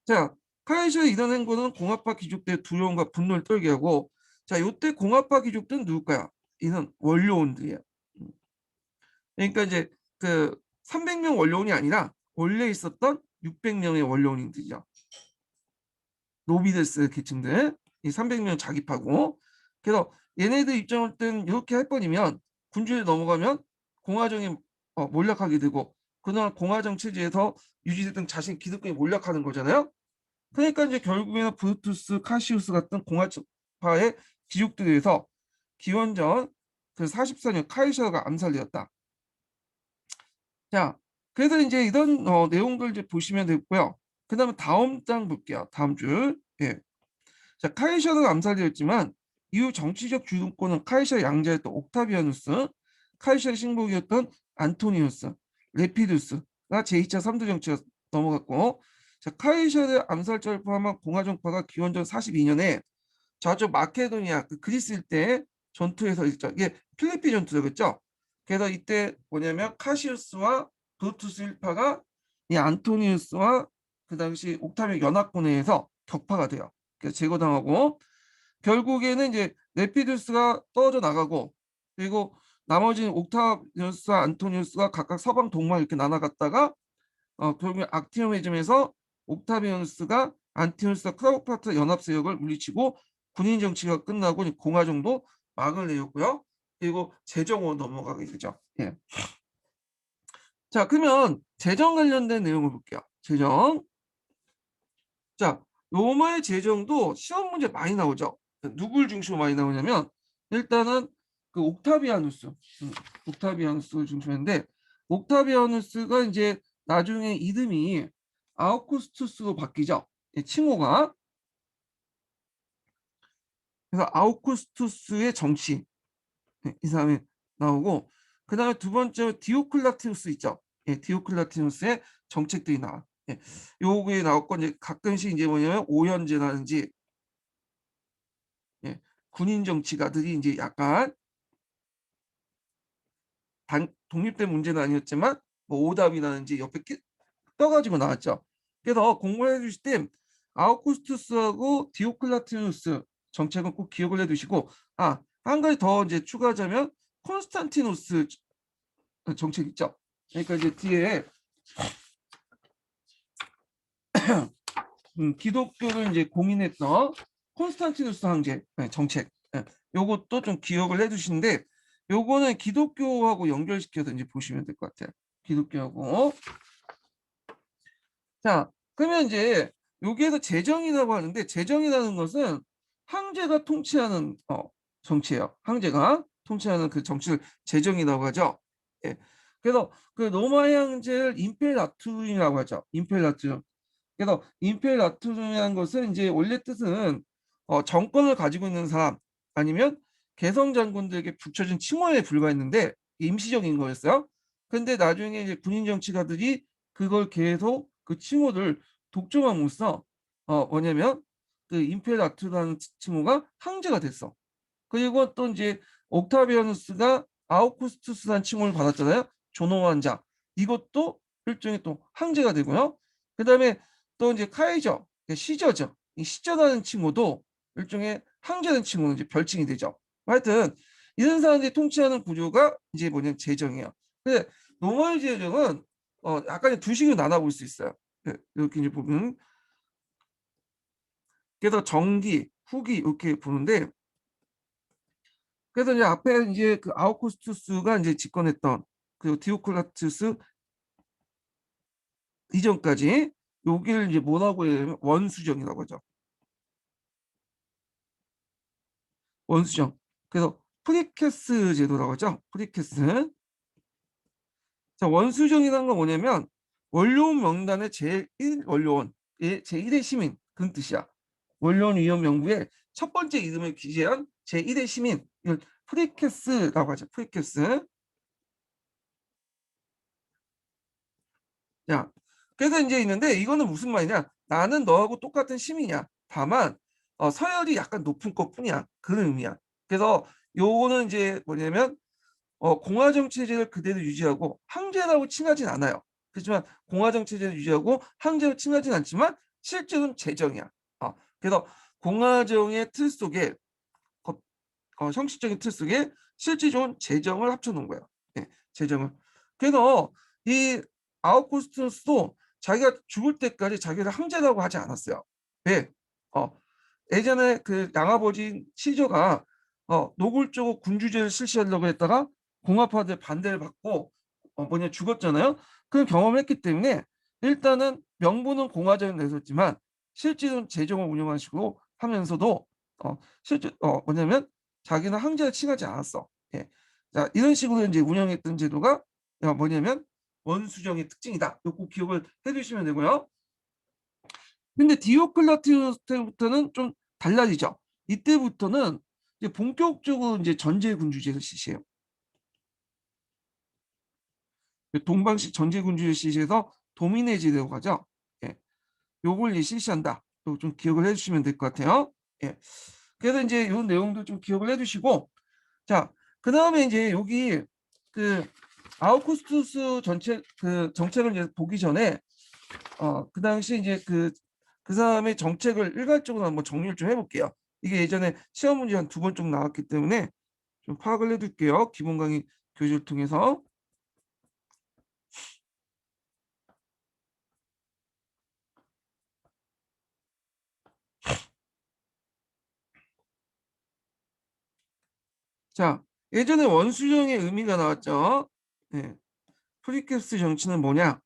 자, 카이사르의 이런 행동은 공화파 귀족들의 두려움과 분노를 떨게 하고, 자, 이때 공화파 귀족들은 누굴까요? 이는 원로원들이에요. 그러니까 이제 그 300명 원로원이 아니라 원래 있었던 600명의 원로원들이죠. 노비데스 계층들 이 300명 자기파고, 그래서 얘네들 입장을 땐 이렇게 할 뻔이면 군주에 넘어가면 공화정에 몰락하게 되고 그동안 공화정 체제에서 유지됐던 자신 기득권이 몰락하는 거잖아요. 그러니까 이제 결국에는 브루투스, 카시우스 같은 공화파의 귀족들에 의해서 기원전 그 44년 카이사르가 암살되었다. 자, 그래서 이제 이런 내용들 이제 보시면 되고요. 그 다음에 다음 장 볼게요. 다음 줄. 예. 자, 카이사르가 암살되었지만 이후 정치적 주도권은 카이사르 양자였던 옥타비아누스, 카이사르 신복이었던 안토니우스, 레피두스가 제2차 3대 정치가 넘어갔고, 자, 카이사르 암살자를 포함한 공화정파가 기원전 42년에 저쪽 마케도니아 그 그리스 일대 전투에서 있죠. 이게 필리핀 전투였죠. 그래서 이때 뭐냐면 카시우스와 브루투스 일파가 이 안토니우스와 그 당시 옥타비아 연합군에 의해서 격파가 돼요. 그래서 제거당하고 결국에는 이제 레피두스가 떨어져 나가고, 그리고 나머지 옥타비아누스와 안토니우스가 각각 서방 동맹 이렇게 나눠갔다가 결국에 악티움해점에서 옥타비아누스가 안티누스와 크라우파트 연합 세력을 물리치고 군인 정치가 끝나고 공화정도 막을 내렸고요. 그리고 재정으로 넘어가게 되죠. 예. 자, 그러면 재정 관련된 내용을 볼게요. 재정. 자, 로마의 재정도 시험 문제 많이 나오죠. 누굴 중심으로 많이 나오냐면 일단은 그 옥타비아누스를 중심인데 옥타비아누스가 이제 나중에 이름이 아우구스투스로 바뀌죠. 칭호가. 그래서 아우구스투스의 정치 이 사람이 나오고, 그 다음에 두 번째 디오클라티우스 있죠. 디오클라티우스의 정책들이 나와. 요게 나왔고 이제 가끔씩 이제 뭐냐면 오현제라든지 군인 정치가들이 이제 약간 독립된 문제는 아니었지만 뭐 오답이라든지 옆에 떠가지고 나왔죠. 그래서 공부해 주실 때 아우구스투스하고 디오클라티누스 정책은 꼭 기억을 해두시고, 한 가지 더 이제 추가하자면 콘스탄티누스 정책 있죠. 그러니까 이제 뒤에 기독교를 이제 공인했던 콘스탄티누스 황제 정책, 요것도 좀 기억을 해두시는데 요거는 기독교하고 연결시켜서 이제 보시면 될 것 같아요. 기독교하고. 자, 그러면 이제 여기에서 재정이라고 하는데 재정이라는 것은 황제가 통치하는 정치예요. 황제가 통치하는 그 정치를 재정이라고 하죠. 예. 그래서 그 로마의 황제를 임페라투름이라고 하죠. 임페라투름. 그래서 임페라투름이라는 것은 이제 원래 뜻은 정권을 가지고 있는 사람 아니면 개성 장군들에게 붙여진 칭호에 불과했는데 임시적인 거였어요. 근데 나중에 이제 군인 정치가들이 그걸 계속 그 칭호를 독점함으로써 뭐냐면 그 임페라투라는 칭호가 황제가 됐어. 그리고 또 이제 옥타비아누스가 아우구스투스라는 칭호를 받았잖아요. 존엄한 자. 이것도 일종의 또 황제가 되고요. 그다음에 또 이제 카이저, 시저죠. 이 시저라는 칭호도 일종의 황제라는 칭호는 이제 별칭이 되죠. 하여튼 이런 사람들이 통치하는 구조가 이제 뭐냐면 재정이에요. 근데 노멀 재정은 약간 두 식으로 나눠볼 수 있어요. 이렇게 이제 보면 그래서 정기, 후기 이렇게 보는데, 그래서 이제 앞에 이제 그 아우구스투스가 이제 집권했던 그 디오클라티우스 이전까지 여기를 이제 뭐라고 해요? 원수정이라고 하죠. 원수정. 그래서 프리캐스 제도라고 하죠. 프리캐스. 자, 원수정이라는 건 뭐냐면 원료원 명단의 제1 원료원의 제1의 시민 그런 뜻이야. 원료원 위원 명부의 첫 번째 이름을 기재한 제1의 시민, 이걸 프리캐스라고 하죠. 프리캐스. 자, 그래서 이제 있는데 이거는 무슨 말이냐? 나는 너하고 똑같은 시민이야. 다만 서열이 약간 높은 것뿐이야. 그런 의미야. 그래서 요거는 이제 뭐냐면 공화정 체제를 그대로 유지하고 황제라고 칭하진 않아요. 그렇지만 공화정 체제를 유지하고 황제로 칭하진 않지만 실제로는 제정이야. 그래서 공화정의 틀 속에 형식적인 틀 속에 실질적인 재정을 합쳐놓은 거예요. 네, 재정을. 그래서 이 아우구스투스도 자기가 죽을 때까지 자기를 황제라고 하지 않았어요. 왜? 어, 예전에 그 양아버지 시저가 노골적으로 군주제를 실시하려고 했다가 공화파들 반대를 받고 뭐냐 죽었잖아요. 그런 경험을 했기 때문에 일단은 명분은 공화정을 내세웠지만 실질은 재정을 운영하시고 하면서도 실제 뭐냐면 자기는 황제를 칭하지 않았어. 예. 자, 이런 식으로 이제 운영했던 제도가 뭐냐면 원수정의 특징이다. 요거 기억을 해두시면 되고요. 근데 디오클라티우스 때부터는 좀 달라지죠. 이때부터는 이제 본격적으로 이제 전제군주제를 실시해요. 동방식 전제군주제를 실시해서 도미네제라고 하죠. 예. 요걸 이제 실시한다. 좀 기억을 해주시면 될 것 같아요. 예. 그래서 이제 이 내용도 좀 기억을 해주시고, 자, 그 다음에 이제 여기 그 아우구스투스 전체 그 정책을 이제 보기 전에 그 당시 이제 그 사람의 정책을 일괄적으로 한번 정리를 좀 해볼게요. 이게 예전에 시험 문제 한 2번 좀 나왔기 때문에 좀 파악을 해둘게요. 기본 강의 교재를 통해서. 자, 예전에 원수정의 의미가 나왔죠. 네. 프리캡스 정치는 뭐냐?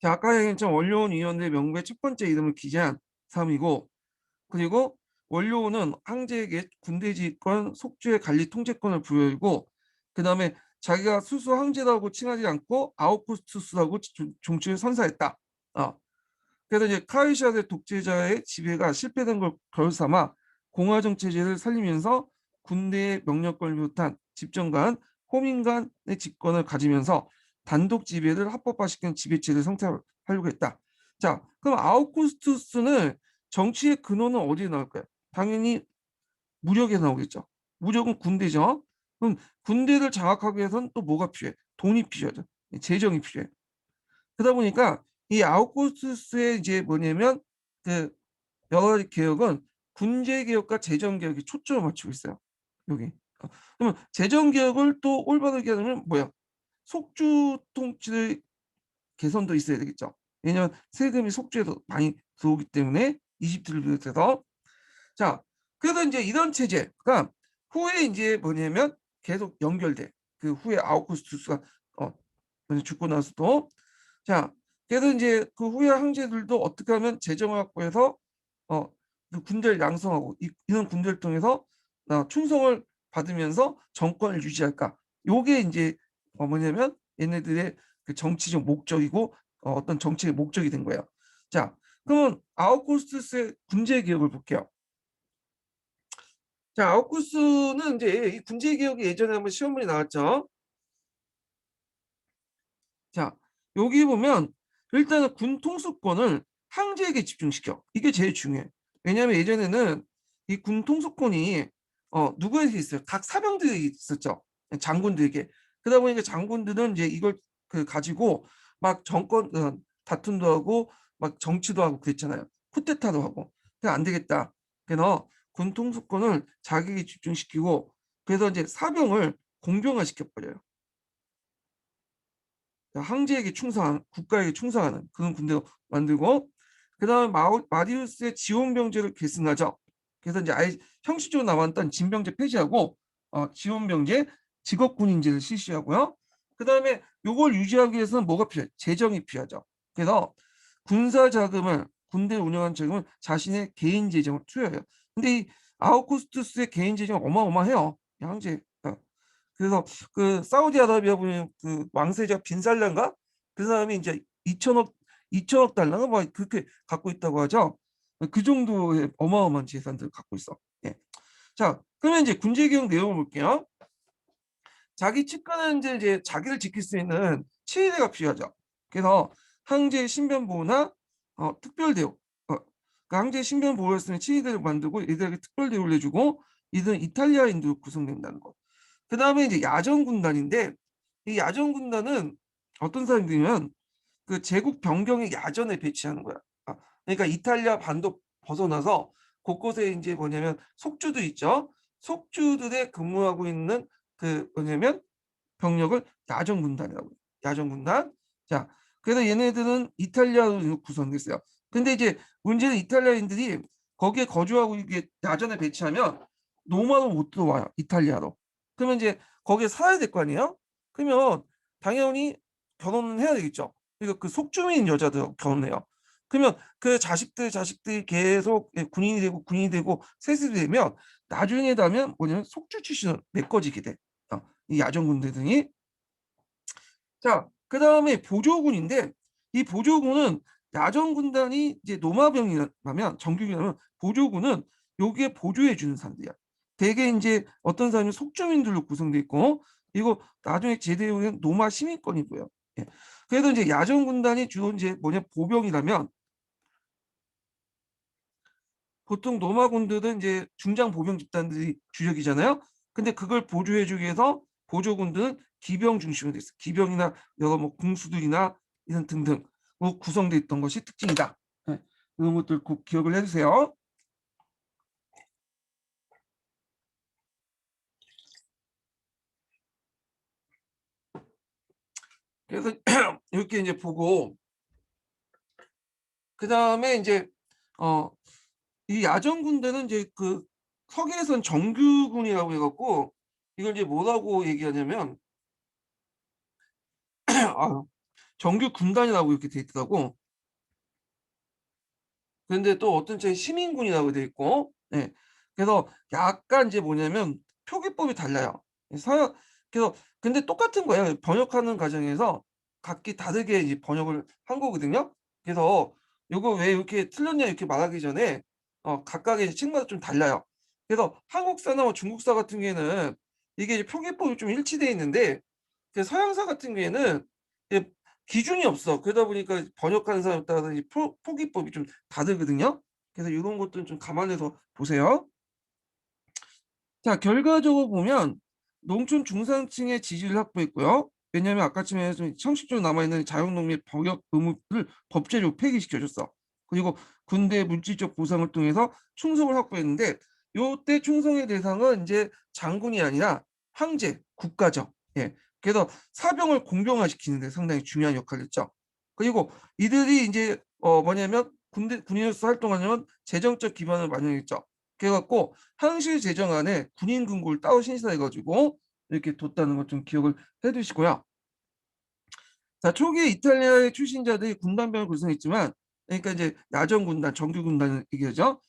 자, 아까 얘기한 것처럼 원료원 위원회 명부의 첫 번째 이름을 기재한 사람이고, 그리고 원료원은 황제에게 군대 지휘권, 속주의 관리 통제권을 부여하고, 그 다음에 자기가 스스로 황제라고 칭하지 않고 아우구스투스라고 종칭을 선사했다. 그래서 이제 카이사르 독재자의 지배가 실패된 걸 겨울삼아 공화정 체제를 살리면서 군대의 명령권을 비롯한 집정관, 호민관의 집권을 가지면서 단독 지배를 합법화시키는 지배체를 성립하려고 했다. 자, 그럼 아우구스투스는 정치의 근원은 어디에 나올까요? 당연히 무력에 나오겠죠. 무력은 군대죠. 그럼 군대를 장악하기 위해서는 또 뭐가 필요해? 돈이 필요하죠. 재정이 필요해. 그러다 보니까 이 아우구스투스의 이제 뭐냐면 그 여러 가지 개혁은 군제 개혁과 재정 개혁에 초점을 맞추고 있어요. 여기. 그러면 재정 개혁을 또 올바르게 하려면 뭐야? 속주 통치의 개선도 있어야 되겠죠. 왜냐하면 세금이 속주에서 많이 들어오기 때문에 이집트를 비롯해서. 자, 그래서 이제 이런 체제가 후에 이제 뭐냐면 계속 연결돼. 그 후에 아우구스투스가 죽고 나서도. 자, 그래서 이제 그 후에 황제들도 어떻게 하면 재정을 확보해서 어, 그 군대를 양성하고 이런 군대를 통해서 충성을 받으면서 정권을 유지할까? 요게 이제 뭐냐면 얘네들의 그 정치적 목적이고 어떤 정치의 목적이 된 거예요. 자, 그러면 아우구스투스의 군제 개혁을 볼게요. 자, 아우구스는 이제 이 군제 개혁이 예전에 한번 시험문이 나왔죠. 자, 여기 보면 일단은 군 통수권을 황제에게 집중시켜. 이게 제일 중요해. 왜냐하면 예전에는 이 군 통수권이 누구에게 있어요? 각 사병들이 있었죠. 장군들에게. 그러다 보니까 장군들은 이제 이걸 가지고 막 정권 다툼도 하고 막 정치도 하고 그랬잖아요. 쿠데타도 하고. 그래 안 되겠다. 그래서 군 통수권을 자기에게 집중시키고 그래서 이제 사병을 공병화시켜 버려요. 황제에게 충성한 국가에게 충성하는 그런 군대로 만들고 그다음에 마디우스의 지원병제를 계승하죠. 그래서 이제 아예 형식적으로 남았던 진병제 폐지하고 지원병제, 직업군인제를 실시하고요. 그다음에 요걸 유지하기 위해서는 뭐가 필요해? 재정이 필요하죠. 그래서 군사 자금을 군대 운영한 자금을 자신의 개인 재정을 투여해요. 근데 이 아우구스투스의 개인 재정은 어마어마해요. 황제. 그래서 그 사우디아라비아 보면 그 왕세자 빈살란가 그 사람이 이제 2천억 달러가 뭐 그렇게 갖고 있다고 하죠. 그 정도의 어마어마한 재산들을 갖고 있어. 예. 자, 그러면 이제 군제 개혁 내용을 볼게요. 자기 측근은 이제 자기를 지킬 수 있는 치의대가 필요하죠. 그래서 황제 신변 보호나 특별 대우, 그 황제 신변 보호였으면 치의대를 만들고 이들에게 특별 대우를 해주고 이들은 이탈리아인으로 구성된다는 거. 그 다음에 이제 야전 군단인데 이 야전 군단은 어떤 사람들이면 그 제국 변경의 야전에 배치하는 거야. 그러니까 이탈리아 반도 벗어나서 곳곳에 이제 뭐냐면 속주들 있죠. 속주들에 근무하고 있는 그 뭐냐면 병력을 야전 군단이라고 해요. 야전 군단. 자, 그래서 얘네들은 이탈리아로 구성됐어요. 근데 이제 문제는 이탈리아인들이 거기에 거주하고 이게 야전에 배치하면 노마로 못 들어와요. 이탈리아로. 그러면 이제 거기에 살아야 될 거 아니에요? 그러면 당연히 결혼은 해야 되겠죠. 그러니까 그 속주민 여자들 결혼해요. 그러면 그 자식들이 계속 군인이 되고 세습이 되면 나중에 되면 뭐냐면 속주 출신을 메꿔지게 돼. 이 야전군대 등이. 자, 그 다음에 보조군인데 이 보조군은 야전군단이 이제 노마병이라면 정규군이라면 보조군은 여기에 보조해 주는 사람들이야. 대개 이제 어떤 사람이 속주민들로 구성돼 있고 이거 나중에 제대로는 노마 시민권이고요. 예. 그래도 이제 야전군단이 주로 이제 뭐냐 보병이라면 보통 노마군들은 이제 중장 보병 집단들이 주력이잖아요. 근데 그걸 보조해주기 위해서 보조군들은 기병 중심으로 돼 있어. 기병이나 여러 뭐 궁수들이나 이런 등등 구성돼 있던 것이 특징이다. 네. 이런 것들 꼭 기억을 해주세요. 그래서 이렇게 이제 보고 그 다음에 이제 이 야전 군대는 이제 그 서기에선 정규군이라고 해갖고 이걸 이제 뭐라고 얘기하냐면 정규 군단이라고 이렇게 돼 있더라고. 근데 또 어떤 책에 시민군이라고 돼 있고, 예. 그래서 약간 이제 뭐냐면 표기법이 달라요. 그래서 근데 똑같은 거예요. 번역하는 과정에서 각기 다르게 이제 번역을 한 거거든요. 그래서 요거 왜 이렇게 틀렸냐 이렇게 말하기 전에 각각의 이제 책마다 좀 달라요. 그래서 한국사나 뭐 중국사 같은 경우에는 이게 이제 표기법이 좀 일치돼 있는데 그 서양사 같은 경우에는 기준이 없어. 그러다 보니까 번역하는 사람에 따라서 이 표기법이 좀 다르거든요. 그래서 이런 것들은 좀 감안해서 보세요. 자, 결과적으로 보면 농촌 중산층의 지지를 확보했고요. 왜냐하면 아까쯤에 좀 형식적으로 남아있는 자유농립 병역 의무를 법제로 폐기시켜줬어. 그리고 군대 물질적 보상을 통해서 충성을 확보했는데 요때 충성의 대상은 이제 장군이 아니라 황제, 국가죠. 예. 그래서 사병을 공병화시키는 데 상당히 중요한 역할을 했죠. 그리고 이들이 이제 뭐냐면 군인으로서 활동하려면 재정적 기반을 마련했죠. 그래갖고 항실 제정안에 군인 금고를 따로 신설해가지고 이렇게 뒀다는 것 좀 기억을 해두시고요. 자, 초기에 이탈리아의 출신자들이 군단병을 구성했지만, 그러니까 이제 야전 군단, 정규 군단을 얘기하죠.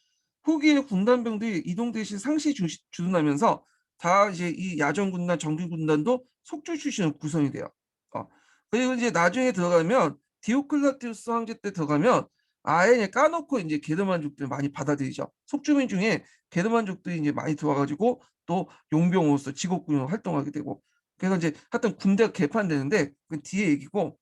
후기에 군단병들이 이동 대신 상시 주둔하면서 다 이제 이 야전 군단, 정규 군단도 속주 출신으로 구성이 돼요. 그리고 이제 나중에 들어가면 디오클라티우스 황제 때 들어가면 아예 그냥 까놓고 이제 게르만족들 많이 받아들이죠. 속주민 중에 게르만족들이 이제 많이 들어와가지고 또 용병으로서 직업군으로 활동하게 되고 그래서 이제 하여튼 군대가 개판되는데 그 뒤에 얘기고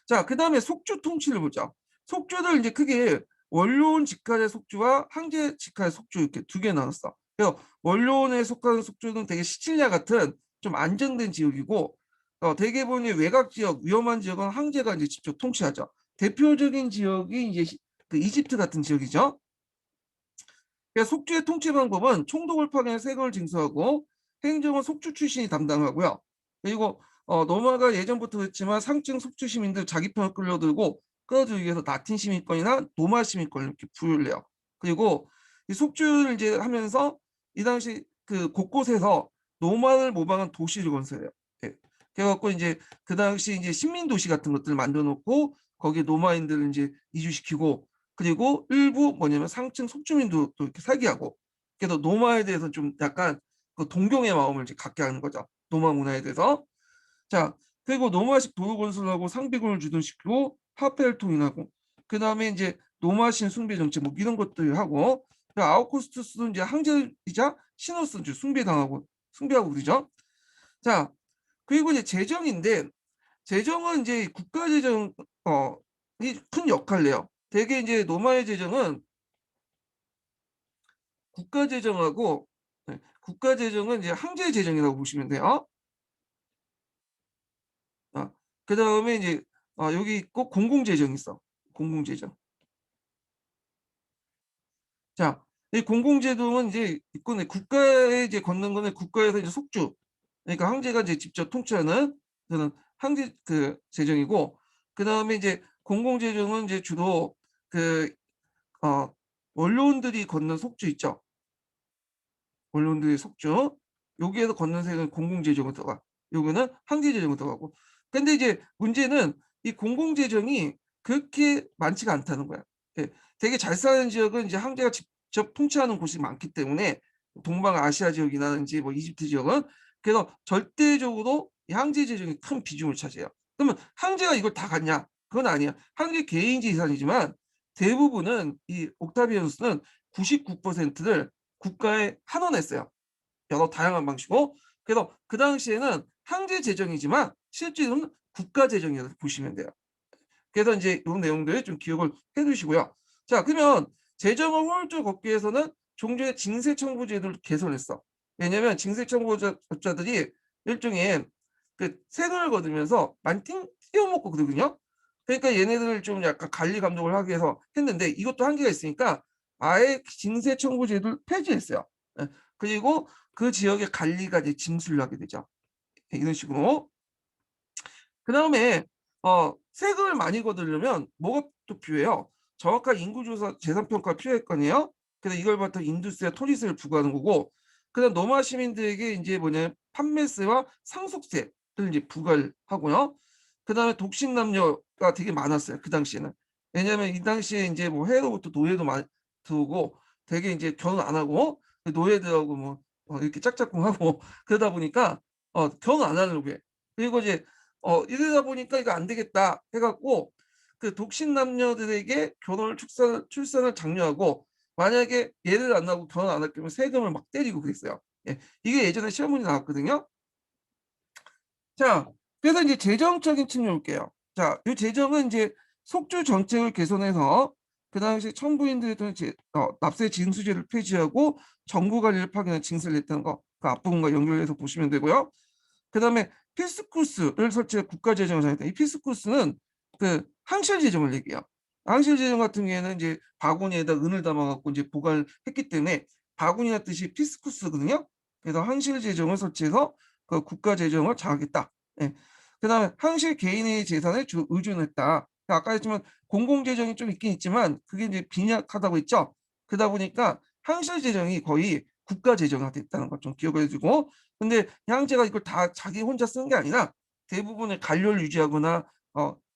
자, 그 다음에 속주 통치를 보자. 속주를 이제 크게 원로원 직할의 속주와 황제 직할의 속주 이렇게 두 개 나눴어. 그래서 원로원에 속하는 속주는 되게 시칠리아 같은 좀 안정된 지역이고 대개 보니 외곽 지역, 위험한 지역은 황제가 이제 직접 통치하죠. 대표적인 지역이 이제 그 이집트 같은 지역이죠. 그래서 속주의 통치 방법은 총독을 파견해 세금을 징수하고 행정은 속주 출신이 담당하고요. 그리고 노마가 예전부터 했지만 상층 속주 시민들 자기 편을 끌려들고 끌어들이기 위해서 라틴 시민권이나 노마 시민권을 이렇게 부여를 해요. 그리고 이 속주를 이제 하면서 이 당시 그 곳곳에서 노마를 모방한 도시를 건설해요. 예. 그래갖고 이제 그 당시 이제 식민 도시 같은 것들을 만들어 놓고 거기에 노마인들을 이제 이주시키고, 그리고 일부 뭐냐면 상층 속주민도 또 이렇게 살게 하고, 그래서 노마에 대해서 좀 약간 그 동경의 마음을 이제 갖게 하는 거죠. 노마 문화에 대해서. 자, 그리고 노마식 도로 건설하고 상비군을 주둔시키고 화폐를 통일하고, 그 다음에 이제 노마신 숭배 정책 뭐 이런 것들 하고, 그 아우구스투스는 이제 황제이자 신호스 이제 숭배당하고 숭배하고 그러죠. 자, 그리고 이제 재정인데, 재정은 이제 국가 재정 이큰 역할을 해요. 대개 이제 노마의 재정은 국가 재정하고, 네, 국가 재정은 이제 황제 재정이라고 보시면 돼요. 어, 그다음에 이제 여기 있고 공공재정이 있어. 공공재정. 자, 이 공공재정은 이제 있고, 국가에 이제 걷는 거는 국가에서 이제 속주, 그러니까 황제가 이제 직접 통치하는 그런 황제 그 재정이고, 그다음에 이제 공공재정은 이제 주로 그 원로원들이 걷는 속주 있죠. 원로원들이 속주. 여기에서 걷는 세금은 공공재정으로 들어가. 요거는 황제재정으로 들어가고. 근데 이제 문제는 이 공공재정이 그렇게 많지가 않다는 거야. 예. 되게 잘 사는 지역은 이제 황제가 직접 통치하는 곳이 많기 때문에, 동방아시아 지역이라든지 뭐 이집트 지역은, 그래서 절대적으로 이 황제 재정이 큰 비중을 차지해요. 그러면 황제가 이걸 다 갖냐? 그건 아니야. 황제 개인 재산이지만 대부분은 이 옥타비아누스는 99%를 국가에 환원했어요. 여러 다양한 방식으로. 그래서 그 당시에는 황제 재정이지만 실제로는 국가 재정이라고 보시면 돼요. 그래서 이제 이런 내용들 좀 기억을 해두시고요. 자, 그러면 재정을 효율적으로 걷기 위해서는 종전에 징세 청구 제도를 개선했어. 왜냐하면 징세 청구자들이 일종의 그 세금을 거두면서 많이 띄어먹고 그러거든요. 그러니까 얘네들을 좀 약간 관리 감독을 하기 위해서 했는데, 이것도 한계가 있으니까 아예 징세 청구 제도를 폐지했어요. 예. 그리고 그 지역의 관리가 이제 징수를 하게 되죠. 이런 식으로. 그 다음에 세금을 많이 거두려면 뭐가 또 필요해요? 정확한 인구조사 재산평가가 필요할 거 아니에요? 그래서 이걸 바탕 인두스와 토지세를 부과하는 거고, 그다음 노마 시민들에게 이제 뭐냐 판매세와 상속세를 이제 부과를 하고요. 그다음에 독신 남녀가 되게 많았어요, 그 당시에는. 왜냐하면 이 당시에 이제 뭐 해로부터 노예도 많이 들어오고, 되게 이제 결혼 안 하고 노예들하고 뭐 이렇게 짝짝꿍하고 그러다 보니까 결혼 안 하려고 해. 그리고 이제 이러다 보니까 이거 안 되겠다 해갖고 그 독신 남녀들에게 결혼을 출산을 장려하고, 만약에 얘를 안 낳고 결혼 안 할 거면 세금을 막 때리고 그랬어요. 예, 이게 예전에 시험 문제 나왔거든요. 자, 그래서 이제 재정적인 측면 볼게요. 자, 이 재정은 이제 속주 정책을 개선해서 그 당시 천부인들에 대한 납세 징수제를 폐지하고 정부 관리를 파견한 징수를 냈다는 거, 그 앞부분과 연결해서 보시면 되고요. 그다음에 피스쿠스를 설치해 국가 재정을 정했다. 이 피스쿠스는 그 항실 재정을 얘기해요. 항실 재정 같은 경우에는 이제 바구니에다 은을 담아갖고 이제 보관을 했기 때문에 바구니의 뜻이 피스쿠스거든요. 그래서 항실 재정을 설치해서 그 국가 재정을 장악했다. 예. 그다음에 항실 개인의 재산에 주로 의존했다. 아까 했지만 공공 재정이 좀 있긴 있지만 그게 이제 빈약하다고 했죠. 그러다 보니까 항실 재정이 거의 국가 재정화 됐다는 것 좀 기억해 주고, 근데 향제가 이걸 다 자기 혼자 쓰는 게 아니라 대부분의 관료를 유지하거나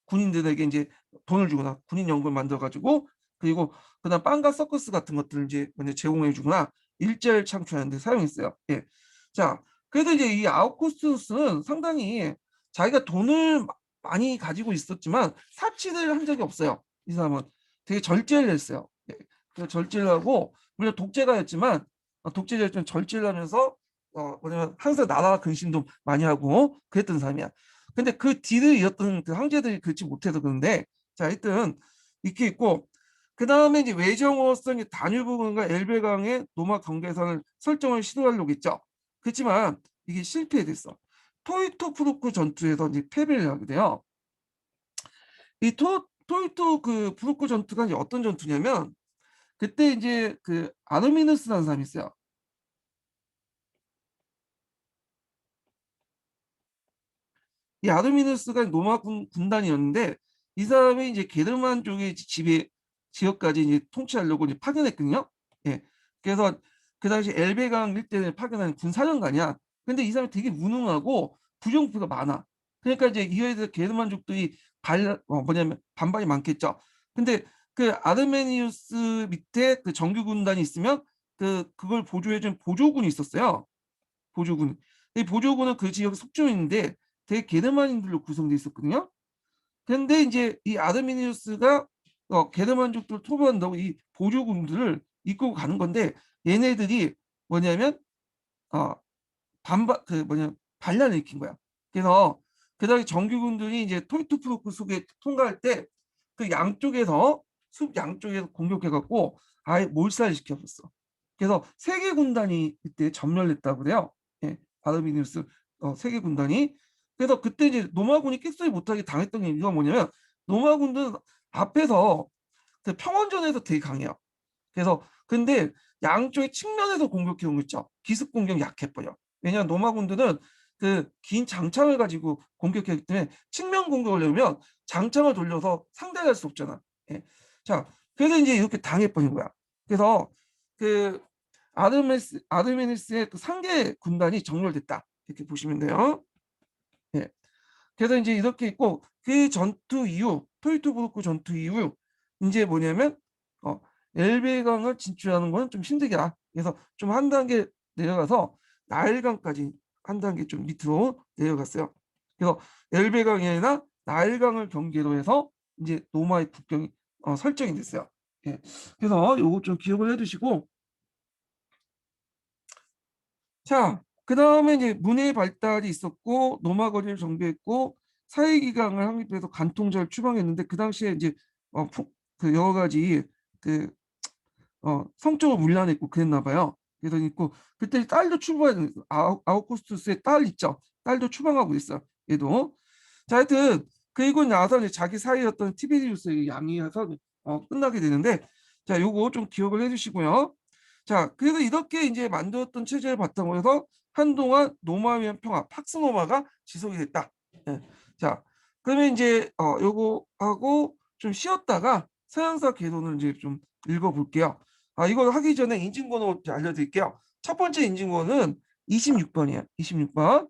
군인들에게 이제 돈을 주거나 군인 연금을 만들어 가지고, 그리고 그다음 빵과 서커스 같은 것들을 이제 제공해 주거나 일자리를 창출하는 데 사용했어요. 예. 자, 그래도 이제 이 아우구스투스는 상당히 자기가 돈을 많이 가지고 있었지만 사치를 한 적이 없어요. 이 사람은 되게 절제를 했어요. 예. 그 절제를 하고, 물론 독재가였지만 독재자였지만 절제를 하면서 뭐냐면 항상 나라 근심도 많이 하고 그랬던 사람이야. 근데 그 뒤를 이었던 그 황제들이 그렇지 못해서 그런데, 자, 하여튼 이렇게 있고, 그 다음에 이제 외정으로서 다뉴브강과 엘베강의 노마 경계선을 설정을 시도하려고 했죠. 그렇지만 이게 실패됐어. 토이토프루크 전투에서 이제 패배를 하게 돼요. 이 토이토 그 프루크 전투가 이제 어떤 전투냐면, 그때 이제 그 아르미누스라는 사람이 있어요. 이 아르미누스가 군단이었는데, 이 사람이 이제 게르만족의 지배 지역까지 이제 통치하려고 이제 파견했거든요. 예. 그래서 그 당시 엘베강 일대를 파견한 군사령관이야. 근데 이 사람이 되게 무능하고 부정부가 많아. 그러니까 이제 이거에 대해서 게르만족들이 뭐냐면 반발이 많겠죠. 근데 그 아르메니우스 밑에 그 정규 군단이 있으면 그걸 보조해준 보조군이 있었어요. 보조군. 이 보조군은 그 지역 속주민인데 되게 게르만인들로 구성돼 있었거든요. 근데 이제 이 아르메니우스가 게르만족들 토벌한다고 이 보조군들을 이끌고 가는 건데 얘네들이 뭐냐면 어 반발 그 뭐냐 반란을 일으킨 거야. 그래서 그 당시 정규군들이 이제 토이투프루크 숲에 통과할 때 그 양쪽에서 숲 양쪽에서 공격해 갖고 아예 몰살을 시켰었어. 그래서 세계 군단이 그때 점멸했다고 그래요. 예, 아르미니우스 세계 군단이. 그래서 그때 이제 노마군이 깼소리 못하게 당했던 이유가 뭐냐면 노마군들은 앞에서 그 평원전에서 되게 강해요. 그래서 근데 양쪽의 측면에서 공격해 온 거 있죠. 기습 공격 약해버려. 왜냐하면 노마군들은 그 긴 장창을 가지고 공격했기 때문에 측면 공격을 하려면 장창을 돌려서 상대할 수 없잖아. 예. 자, 그래서 이제 이렇게 당해버린 거야. 그래서 그 아르메니스의 그 상계 군단이 정렬됐다. 이렇게 보시면 돼요. 예. 그래서 이제 이렇게 있고 그 전투 이후 토이투브루크 전투 이후 이제 뭐냐면 어, 엘베강을 진출하는 거는 좀 힘들겠다. 그래서 좀 한 단계 내려가서 나일강까지 한 단계 좀 밑으로 내려갔어요. 그래서 엘베강이 아니라 나일강을 경계로 해서 이제 로마의 국경이 설정이 됐어요. 예. 그래서 요거 좀 기억을 해두시고 자, 그 다음에 이제 문해의 발달이 있었고 노마거리를 정비했고 사회기강을 확립해서 간통자를 추방했는데 그 당시에 이제 그 여러 가지 그 성적으로 문란했고 그랬나 봐요. 그래서 있고 그때 딸도 추방해 아우구스투스의 딸 있죠. 딸도 추방하고 있어요. 얘도. 자, 하여튼 그리고 나서 이제 자기 사이였던 티베리우스의 양이어서 끝나게 되는데 자, 요거 좀 기억을 해주시고요. 자, 그래서 이렇게 이제 만들었던 체제를 바탕으로 해서 한동안 노마에 의한 평화, 팍스노마가 지속이 됐다. 예. 자, 그러면 이제 요거 하고 좀 쉬었다가 서양사 개론을 이제 좀 읽어볼게요. 이거 하기 전에 인증번호 알려드릴게요. 첫 번째 인증번호는 26번이에요. 26번.